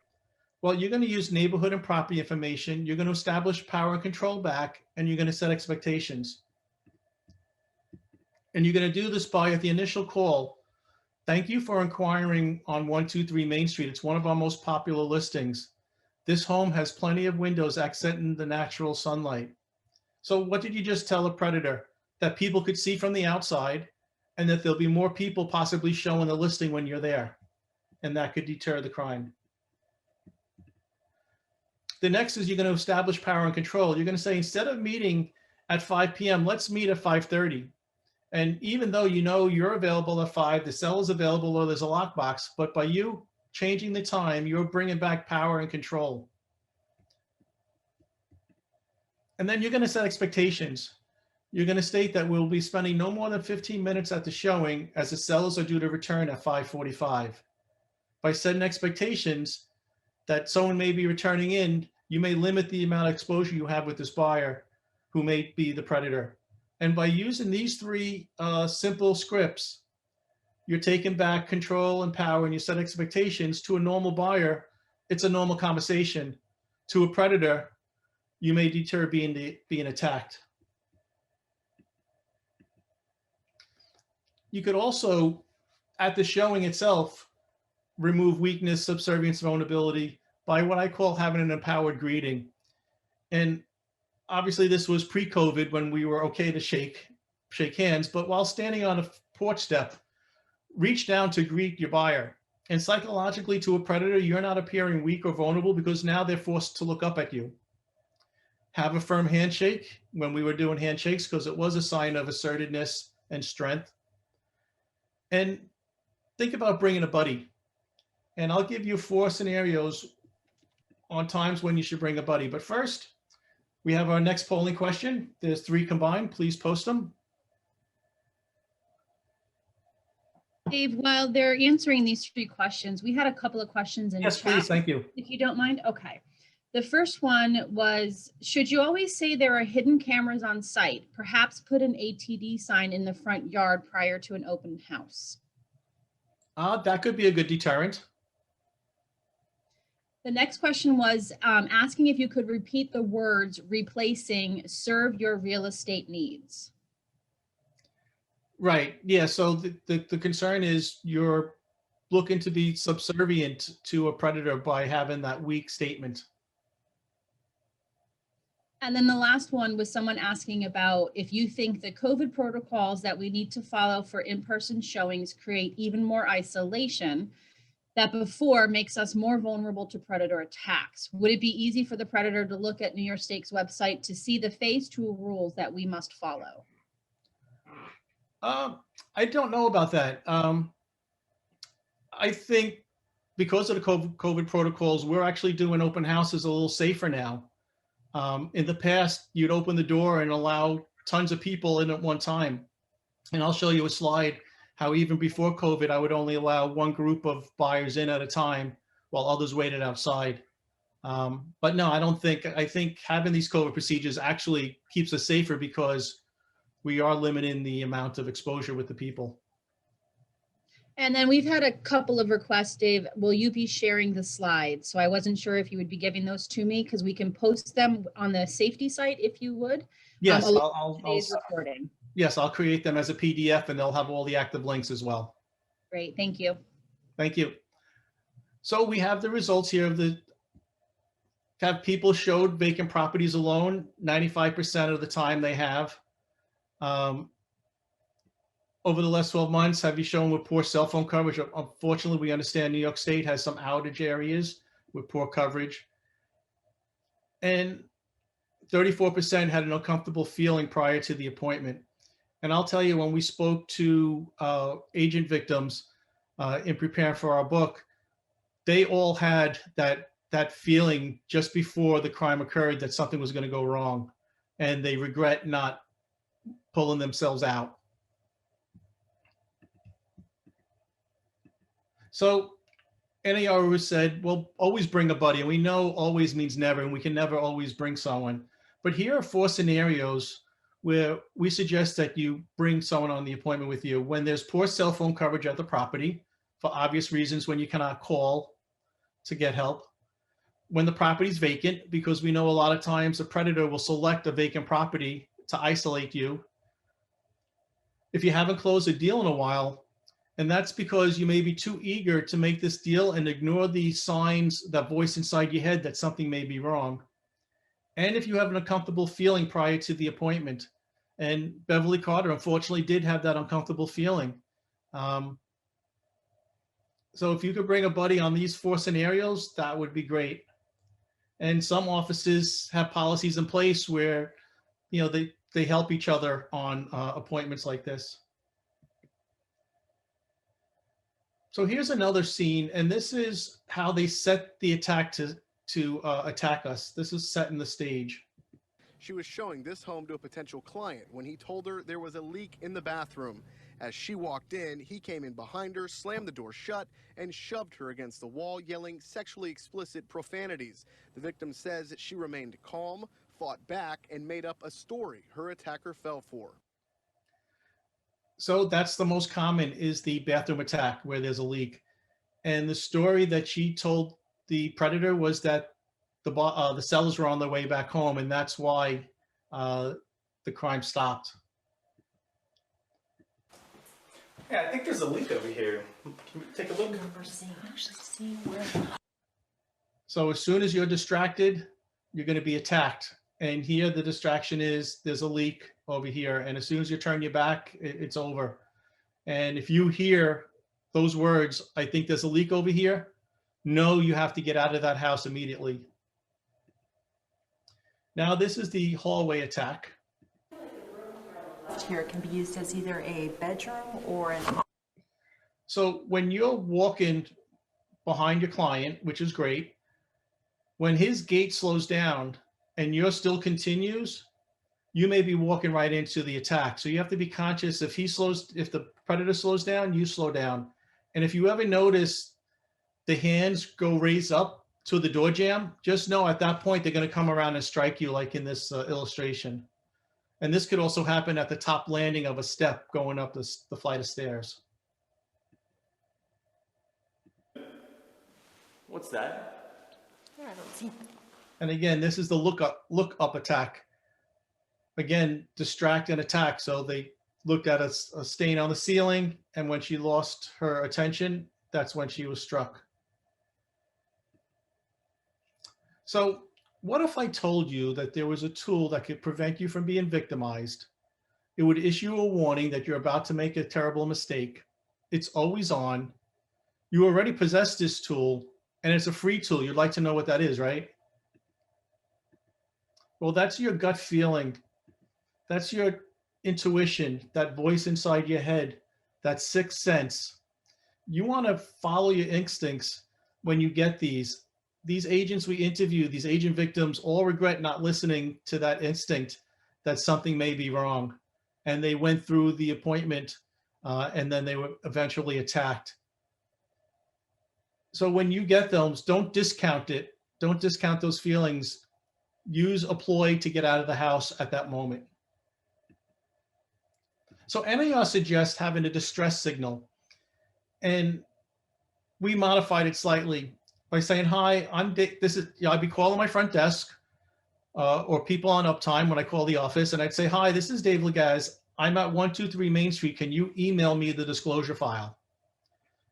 Well, you're going to use neighborhood and property information. You're going to establish power and control back, and you're going to set expectations. And you're going to do this by, at the initial call, thank you for inquiring on 123 Main Street. It's one of our most popular listings. This home has plenty of windows accenting the natural sunlight. So what did you just tell a predator? That people could see from the outside, and that there'll be more people possibly showing the listing when you're there. And that could deter the crime. The next is you're going to establish power and control. You're going to say, instead of meeting at 5 p.m., let's meet at 5:30. And even though you know you're available at 5, the seller's available, or there's a lockbox, but by you changing the time, you're bringing back power and control. And then you're going to set expectations. You're going to state that we'll be spending no more than 15 minutes at the showing, as the sellers are due to return at 5:45. By setting expectations that someone may be returning in, you may limit the amount of exposure you have with this buyer who may be the predator. And by using these three simple scripts, you're taking back control and power, and you set expectations. To a normal buyer, it's a normal conversation. To a predator, you may deter being attacked. You could also, at the showing itself, remove weakness, subservience, vulnerability by what I call having an empowered greeting. And obviously this was pre-COVID, when we were okay to shake hands, but while standing on a porch step, reach down to greet your buyer. And psychologically, to a predator, you're not appearing weak or vulnerable, because now they're forced to look up at you. Have a firm handshake when we were doing handshakes, because it was a sign of assertiveness and strength. And think about bringing a buddy. And I'll give you 4 scenarios on times when you should bring a buddy. But first, we have our next polling question. There's 3 combined. Please post them. Dave, while they're answering these 3 questions, we had a couple of questions in Yes, chat. please. Thank you. If you don't mind. Okay. The first one was, should you always say there are hidden cameras on site? Perhaps put an ATD sign in the front yard prior to an open house. That could be a good deterrent. The next question was asking if you could repeat the words replacing serve your real estate needs. Right. Yeah. So the concern is you're looking to be subservient to a predator by having that weak statement. And then the last one was someone asking about if you think the COVID protocols that we need to follow for in-person showings create even more isolation that before makes us more vulnerable to predator attacks. Would it be easy for the predator to look at New York State's website to see the phase 2 rules that we must follow? I don't know about that. I think because of the COVID protocols, we're actually doing open houses a little safer now. In the past, you'd open the door and allow tons of people in at one time. And I'll show you a slide how even before COVID, I would only allow one group of buyers in at a time while others waited outside. But no, I think having these COVID procedures actually keeps us safer, because we are limiting the amount of exposure with the people. And then we've had a couple of requests, Dave. Will you be sharing the slides? So I wasn't sure if you would be giving those to me, because we can post them on the safety site if you would. Yes, today's recording. Yes, I'll create them as a PDF, and they'll have all the active links as well. Great, thank you. Thank you. So we have the results here of have people showed vacant properties alone. 95% of the time they have. Over the last 12 months, have you shown with poor cell phone coverage? Unfortunately, we understand New York State has some outage areas with poor coverage. And 34% had an uncomfortable feeling prior to the appointment. And I'll tell you, when we spoke to agent victims in preparing for our book, they all had that feeling just before the crime occurred that something was going to go wrong. And they regret not pulling themselves out. So NAR always said, well, always bring a buddy. And we know always means never, and we can never always bring someone. But here are 4 scenarios where we suggest that you bring someone on the appointment with you when there's poor cell phone coverage at the property, for obvious reasons, when you cannot call to get help. When the property is vacant, because we know a lot of times a predator will select a vacant property to isolate you. If you haven't closed a deal in a while, and that's because you may be too eager to make this deal and ignore the signs, that voice inside your head that something may be wrong. And if you have an uncomfortable feeling prior to the appointment, and Beverly Carter unfortunately did have that uncomfortable feeling. So if you could bring a buddy on these 4 scenarios, that would be great. And some offices have policies in place where, you know, they help each other on appointments like this. So here's another scene, and this is how they set the attack to attack us. This is setting the stage. She was showing this home to a potential client when he told her there was a leak in the bathroom. As she walked in, he came in behind her, slammed the door shut, and shoved her against the wall, yelling sexually explicit profanities. The victim says she remained calm, fought back, and made up a story her attacker fell for. So that's the most common, is the bathroom attack where there's a leak. And the story that she told the predator was that the sellers were on their way back home, and that's why the crime stopped. Yeah, I think there's a leak over here. Can we take a look? So as soon as you're distracted, you're going to be attacked. And here the distraction is there's a leak over here. And as soon as you turn your back, it's over. And if you hear those words, I think there's a leak over here, know you have to get out of that house immediately. Now this is the hallway attack. Here can be used as either a bedroom or an... So when you're walking behind your client, which is great, when his gait slows down and yours still continues, you may be walking right into the attack. So you have to be conscious if the predator slows down, you slow down. And if you ever notice the hands go raise up to the door jamb, just know at that point they're going to come around and strike you, like in this illustration. And this could also happen at the top landing of a step going up the flight of stairs. What's that? I don't see. And again, this is the look up attack. Again, distract and attack. So they looked at a stain on the ceiling, and when she lost her attention, that's when she was struck. So what if I told you that there was a tool that could prevent you from being victimized? It would issue a warning that you're about to make a terrible mistake. It's always on. You already possess this tool, and it's a free tool. You'd like to know what that is, right? Well, that's your gut feeling. That's your intuition, that voice inside your head, that sixth sense. You want to follow your instincts when you get these. These agents we interview, these agent victims, all regret not listening to that instinct that something may be wrong. And they went through the appointment and then they were eventually attacked. So when you get those, don't discount it. Don't discount those feelings. Use a ploy to get out of the house at that moment. So NAR suggests having a distress signal. And we modified it slightly by saying, hi, I'd be calling my front desk or people on uptime when I call the office, and I'd say, hi, this is Dave Legaz. I'm at 123 Main Street. Can you email me the disclosure file?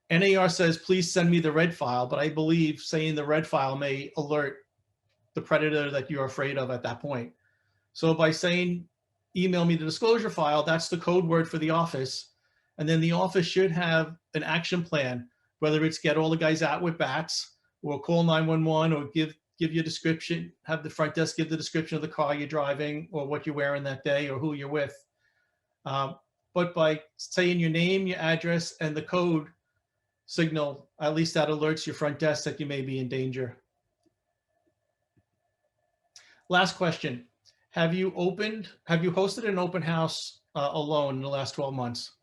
NAR says, please send me the red file, but I believe saying the red file may alert the predator that you're afraid of at that point. So by saying, email me the disclosure file, that's the code word for the office. And then the office should have an action plan, whether it's get all the guys out with bats, or call 911, or give you a description, have the front desk give the description of the car you're driving or what you're wearing that day or who you're with. But by saying your name, your address, and the code signal, at least that alerts your front desk that you may be in danger. Last question. Have you hosted an open house alone in the last 12 months?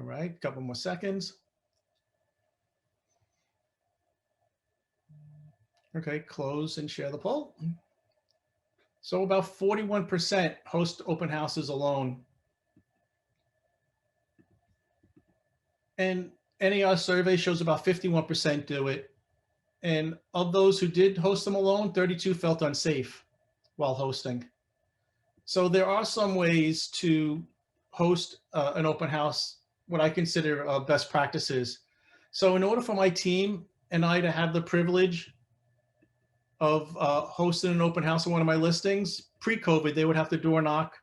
right, couple more seconds. Okay, close and share the poll. So about 41% host open houses alone. And NAR survey shows about 51% do it. And of those who did host them alone, 32 felt unsafe while hosting. So there are some ways to host an open house, what I consider best practices. So in order for my team and I to have the privilege of hosting an open house on one of my listings, pre-COVID, they would have to door knock,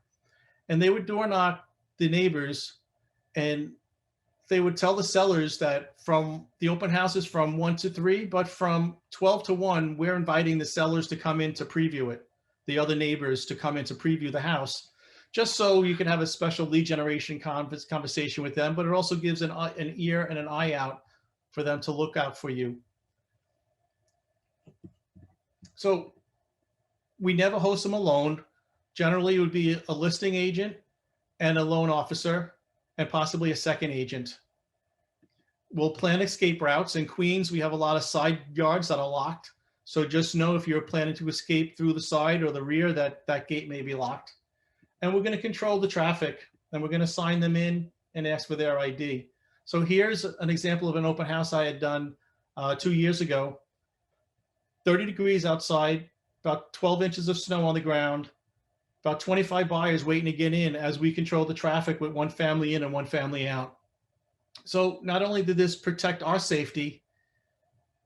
and they would door knock the neighbors, and they would tell the sellers that from the open houses from 1 to 3, but from 12 to 1, we're inviting the sellers to come in to preview it, the other neighbors to come in to preview the house, just so you can have a special lead generation conversation with them, but it also gives an ear and an eye out for them to look out for you. So we never host them alone. Generally, it would be a listing agent and a loan officer and possibly a second agent. We'll plan escape routes. In Queens, we have a lot of side yards that are locked. So just know if you're planning to escape through the side or the rear, that gate may be locked. And we're going to control the traffic, and we're going to sign them in and ask for their ID. So here's an example of an open house I had done 2 years ago. 30 degrees outside, about 12 inches of snow on the ground, about 25 buyers waiting to get in as we control the traffic with one family in and one family out. So not only did this protect our safety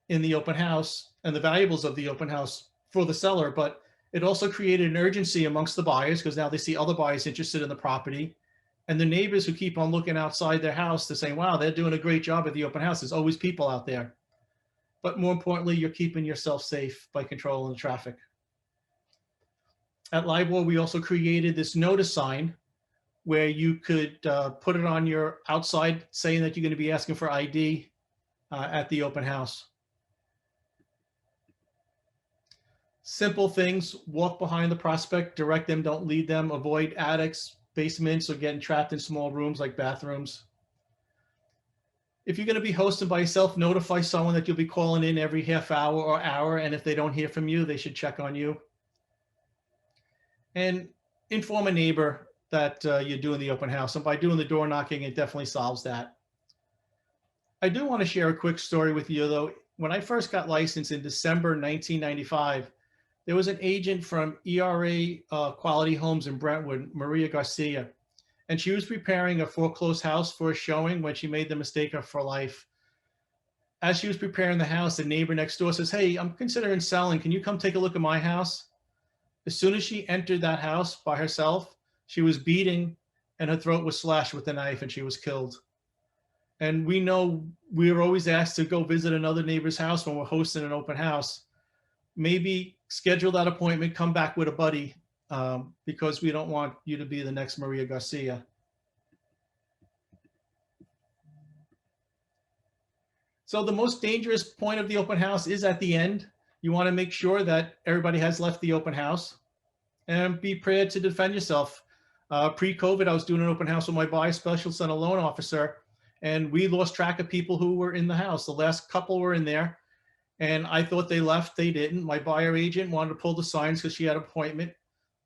in the open house and the valuables of the open house for the seller, but it also created an urgency amongst the buyers because now they see other buyers interested in the property. And the neighbors who keep on looking outside their house, they're saying, wow, they're doing a great job at the open house. There's always people out there. But more importantly, you're keeping yourself safe by controlling the traffic. At LIBOR, we also created this notice sign where you could put it on your outside saying that you're going to be asking for ID at the open house. Simple things: walk behind the prospect, direct them, don't lead them, avoid attics, basements, or getting trapped in small rooms like bathrooms. If you're going to be hosting by yourself, notify someone that you'll be calling in every half hour or hour, and if they don't hear from you, they should check on you. And inform a neighbor that you're doing the open house, and by doing the door knocking, it definitely solves that. I do want to share a quick story with you, though. When I first got licensed in December 1995, there was an agent from ERA Quality Homes in Brentwood, Maria Garcia, and she was preparing a foreclosed house for a showing when she made the mistake of her life. As she was preparing the house, the neighbor next door says, hey, I'm considering selling. Can you come take a look at my house? As soon as she entered that house by herself, she was beaten and her throat was slashed with a knife and she was killed. And we know we're always asked to go visit another neighbor's house when we're hosting an open house. Maybe schedule that appointment, come back with a buddy, because we don't want you to be the next Maria Garcia. So the most dangerous point of the open house is at the end. You want to make sure that everybody has left the open house and be prepared to defend yourself. Pre-COVID, I was doing an open house with my buyer specialist and a loan officer, and we lost track of people who were in the house. The last couple were in there, and I thought they left. They didn't. My buyer agent wanted to pull the signs because she had an appointment.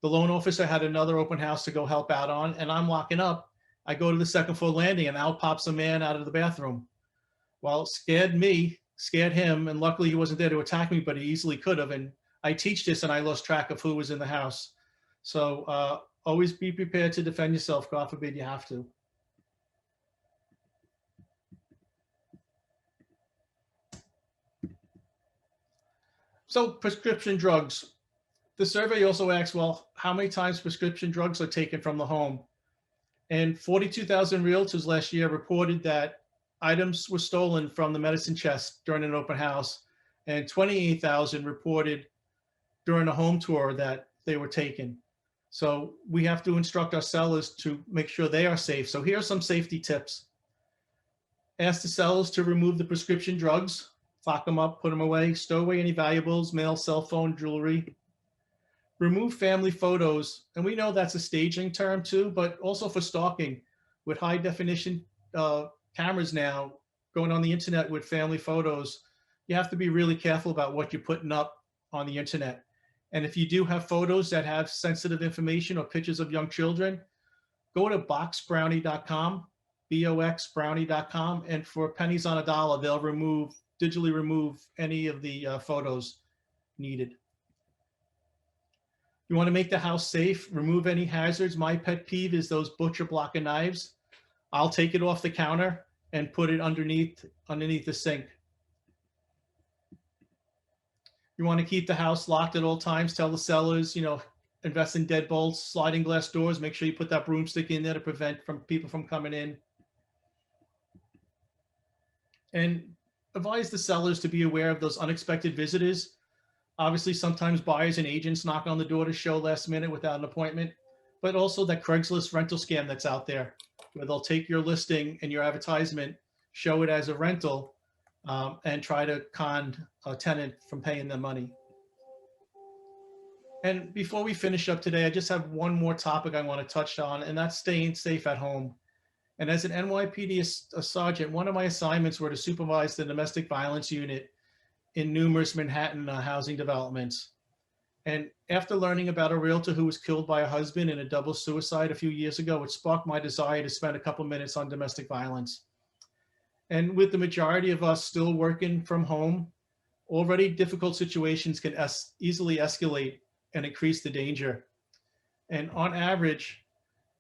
The loan officer had another open house to go help out on, and I'm locking up. I go to the second floor landing, and out pops a man out of the bathroom. Well, scared me, scared him, and luckily he wasn't there to attack me, but he easily could have. And I teach this, and I lost track of who was in the house. So always be prepared to defend yourself. God forbid you have to. So prescription drugs. The survey also asks, well, how many times prescription drugs are taken from the home? And 42,000 realtors last year reported that items were stolen from the medicine chest during an open house, and 28,000 reported during a home tour that they were taken. So we have to instruct our sellers to make sure they are safe. So here are some safety tips. Ask the sellers to remove the prescription drugs, lock them up, put them away, stow away any valuables, mail, cell phone, jewelry. Remove family photos, and we know that's a staging term too, but also for stalking. With high definition cameras now going on the internet with family photos. You have to be really careful about what you're putting up on the internet. And if you do have photos that have sensitive information or pictures of young children, go to boxbrownie.com, boxbrownie.com, and for pennies on a dollar, they'll digitally remove any of the photos needed. You want to make the house safe, remove any hazards. My pet peeve is those butcher block of knives. I'll take it off the counter and put it underneath the sink. You want to keep the house locked at all times. Tell the sellers, invest in deadbolts, sliding glass doors. Make sure you put that broomstick in there to prevent people from coming in. And advise the sellers to be aware of those unexpected visitors. Obviously, sometimes buyers and agents knock on the door to show last minute without an appointment, but also that Craigslist rental scam that's out there, where they'll take your listing and your advertisement, show it as a rental, and try to con a tenant from paying them money. And before we finish up today, I just have one more topic I want to touch on, and that's staying safe at home. And as an NYPD sergeant, one of my assignments were to supervise the domestic violence unit in numerous Manhattan housing developments. And after learning about a realtor who was killed by a husband in a double suicide a few years ago, it sparked my desire to spend a couple minutes on domestic violence. And with the majority of us still working from home, already difficult situations can easily escalate and increase the danger. And on average,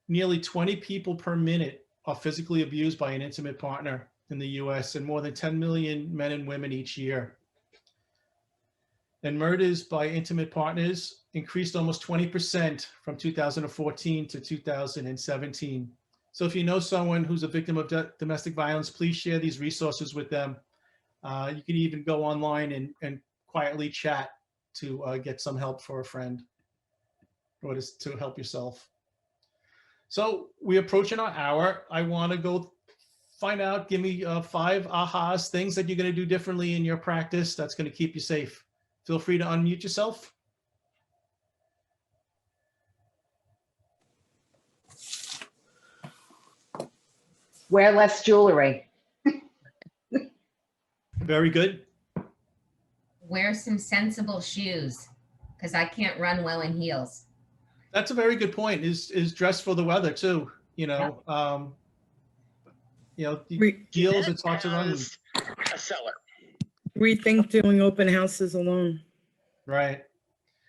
nearly 20 people per minute are physically abused by an intimate partner in the US, and more than 10 million men and women each year. And murders by intimate partners increased almost 20% from 2014 to 2017. So if you know someone who's a victim of domestic violence, please share these resources with them. You can even go online and quietly chat to get some help for a friend or to help yourself. So we're approaching our hour. I want to go find out, give me 5 ahas, things that you're going to do differently in your practice that's going to keep you safe. Feel free to unmute yourself. Wear less jewelry. Very good. Wear some sensible shoes, because I can't run well in heels. That's a very good point. Is dress for the weather too. Heels, it's hard to run. A seller. Rethink doing open houses alone. Right.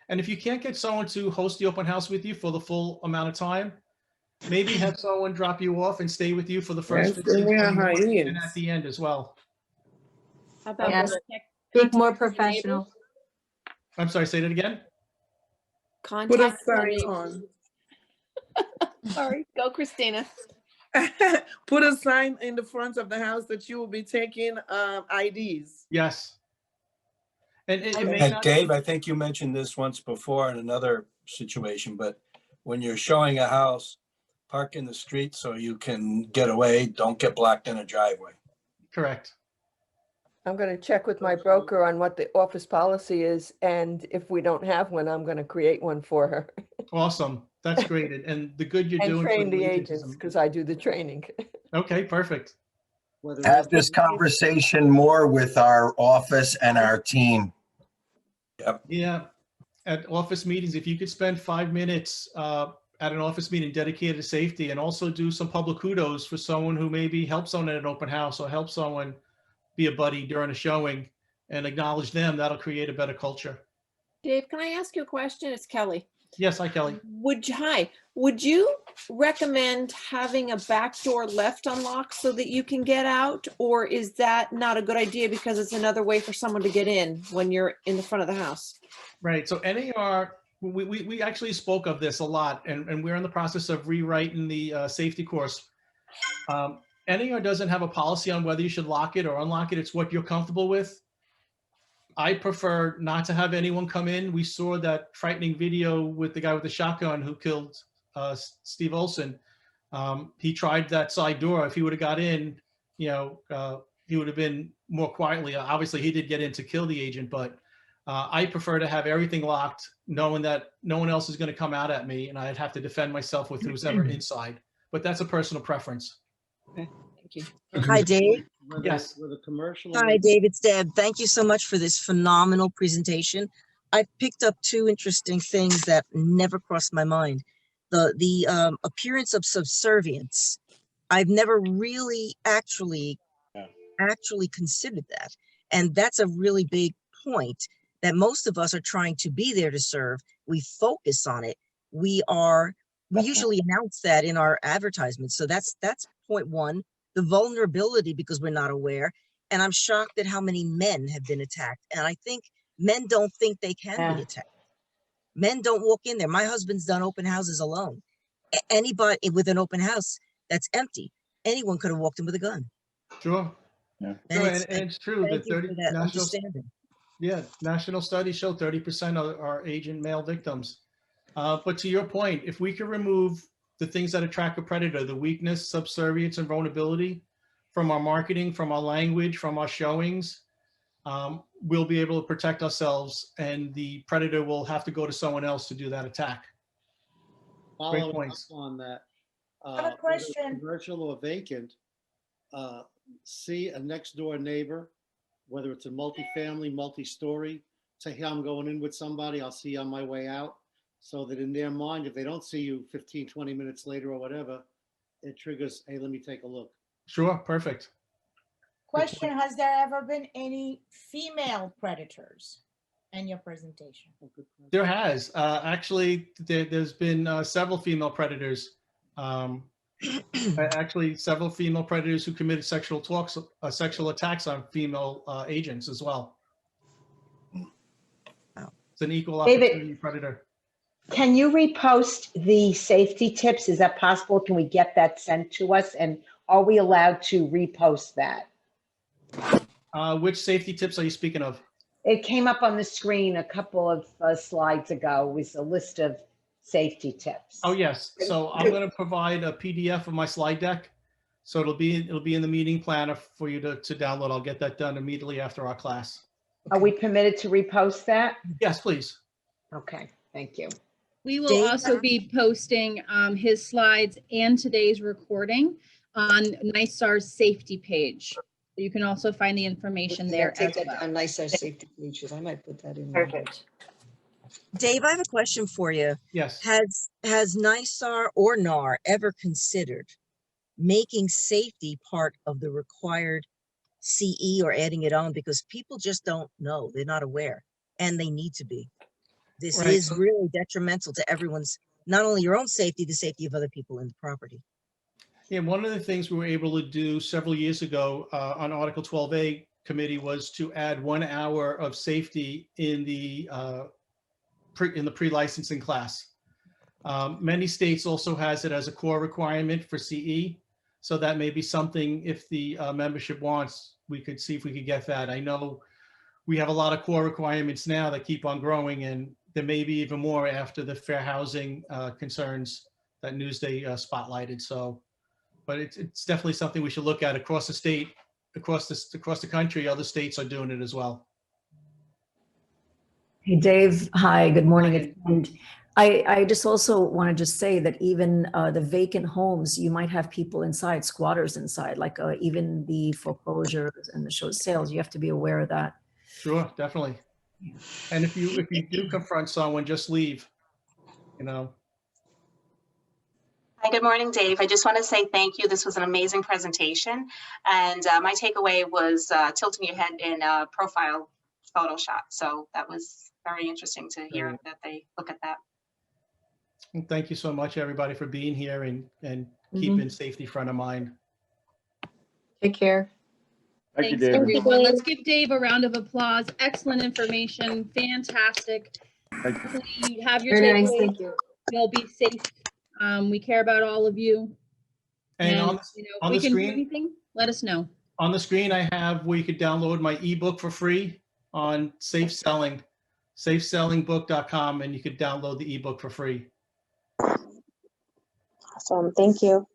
And if you can't get someone to host the open house with you for the full amount of time, maybe have someone drop you off and stay with you for the first 15 minutes and at the end as well. How about be more professional? I'm sorry, say that again. Put a sign on. Sorry, go Christina. Put a sign in the front of the house that you will be taking IDs. Yes. And Dave, I think you mentioned this once before in another situation, but when you're showing a house, park in the street so you can get away. Don't get blocked in a driveway. Correct. I'm going to check with my broker on what the office policy is, and if we don't have one, I'm going to create one for her. Awesome. That's great. And the good you're doing. And train the agents, because I do the training. Okay, perfect. Have this conversation more with our office and our team. Yep. Yeah. At office meetings, if you could spend 5 minutes at an office meeting dedicated to safety, and also do some public kudos for someone who maybe helps someone at an open house or helps someone be a buddy during a showing, and acknowledge them, that'll create a better culture. Dave, can I ask you a question? It's Kelly. Yes, hi, Kelly. Would you recommend having a back door left unlocked so that you can get out, or is that not a good idea because it's another way for someone to get in when you're in the front of the house? Right. So NAR, we actually spoke of this a lot, and we're in the process of rewriting the safety course. NAR doesn't have a policy on whether you should lock it or unlock it. It's what you're comfortable with. I prefer not to have anyone come in. We saw that frightening video with the guy with the shotgun who killed Steve Olson. He tried that side door. If he would have got in, he would have been more quietly. Obviously, he did get in to kill the agent, but I prefer to have everything locked, knowing that no one else is going to come out at me, and I'd have to defend myself with who's ever inside. But that's a personal preference. Okay, thank Thank you. Hi, Dave. Yes. With a commercial. Hi, Dave. It's Deb. Thank you so much for this phenomenal presentation. I picked up two interesting things that never crossed my mind. The appearance of subservience. I've never really actually considered that. And that's a really big point that most of us are trying to be there to serve. We focus on it. We usually announce that in our advertisements. So that's point one, the vulnerability because we're not aware. And I'm shocked at how many men have been attacked. And I think men don't think they can be attacked. Men don't walk in there. My husband's done open houses alone. Anybody with an open house that's empty, anyone could have walked in with a gun. Sure. And Sure, and it's true thank that you for that understanding. national studies show 30% are Asian male victims. But to your point, if we can remove the things that attract a predator, the weakness, subservience, and vulnerability from our marketing, from our language, from our showings, we'll be able to protect ourselves, and the predator will have to go to someone else to do that attack. Great points. On that. I have a question. Commercial or vacant, see a next door neighbor, whether it's a multi-family, multi-story, say, hey, I'm going in with somebody, I'll see you on my way out. So that in their mind, if they don't see you 15, 20 minutes later or whatever, it triggers, hey, let me take a look. Sure, perfect. Question, has there ever been any female predators in your presentation? There has. Actually, there's been several female predators. Actually, several female predators who committed sexual attacks on female agents as well. It's an equal opportunity predator. Can you repost the safety tips? Is that possible? Can we get that sent to us? And are we allowed to repost that? Which safety tips are you speaking of? It came up on the screen a couple of slides ago. It was a list of safety tips. Oh, yes. So I'm going to provide a PDF of my slide deck. So it'll be in the meeting planner for you to download. I'll get that done immediately after our class. Are we permitted to repost that? Yes, please. Okay, thank you. We will also be posting his slides and today's recording on NYSAR's safety page. You can also find the information there as well. On NYSAR safety features, I might put that in. Perfect. Dave, I have a question for you. Yes. Has NYSAR or NAR ever considered making safety part of the required CE or adding it on? Because people just don't know. They're not aware, and they need to be. This is really detrimental to everyone's, not only your own safety, the safety of other people in the property. Yeah, one of the things we were able to do several years ago on Article 12A committee was to add 1 hour of safety in the pre-licensing class. Many states also has it as a core requirement for CE. So that may be something, if the membership wants, we could see if we could get that. I know we have a lot of core requirements now that keep on growing, and there may be even more after the fair housing concerns that Newsday spotlighted. So, but it's definitely something we should look at across the state, across the country. Other states are doing it as well. Hey, Dave. Hi, good morning. And I just also want to just say that even the vacant homes, you might have people inside, squatters inside, like even the foreclosures and the short sales. You have to be aware of that. Sure, definitely. And if you do confront someone, just leave, you know. Hi, good morning, Dave. I just want to say thank you. This was an amazing presentation. And my takeaway was tilting your head in a profile photo shot. So that was very interesting to hear that they look at that. And thank you so much, everybody, for being here and keeping safety front of mind. Take care. Thanks, everyone. Let's give Dave a round of applause. Excellent information. Fantastic. Hopefully you have your Very nice, takeaways. thank you. You'll be safe. We care about all of you. And on if we the can screen, do anything, let us know. On the screen, I have where you could download my ebook for free on safe selling, safesellingbook.com, and you could download the ebook for free. Awesome. Thank you.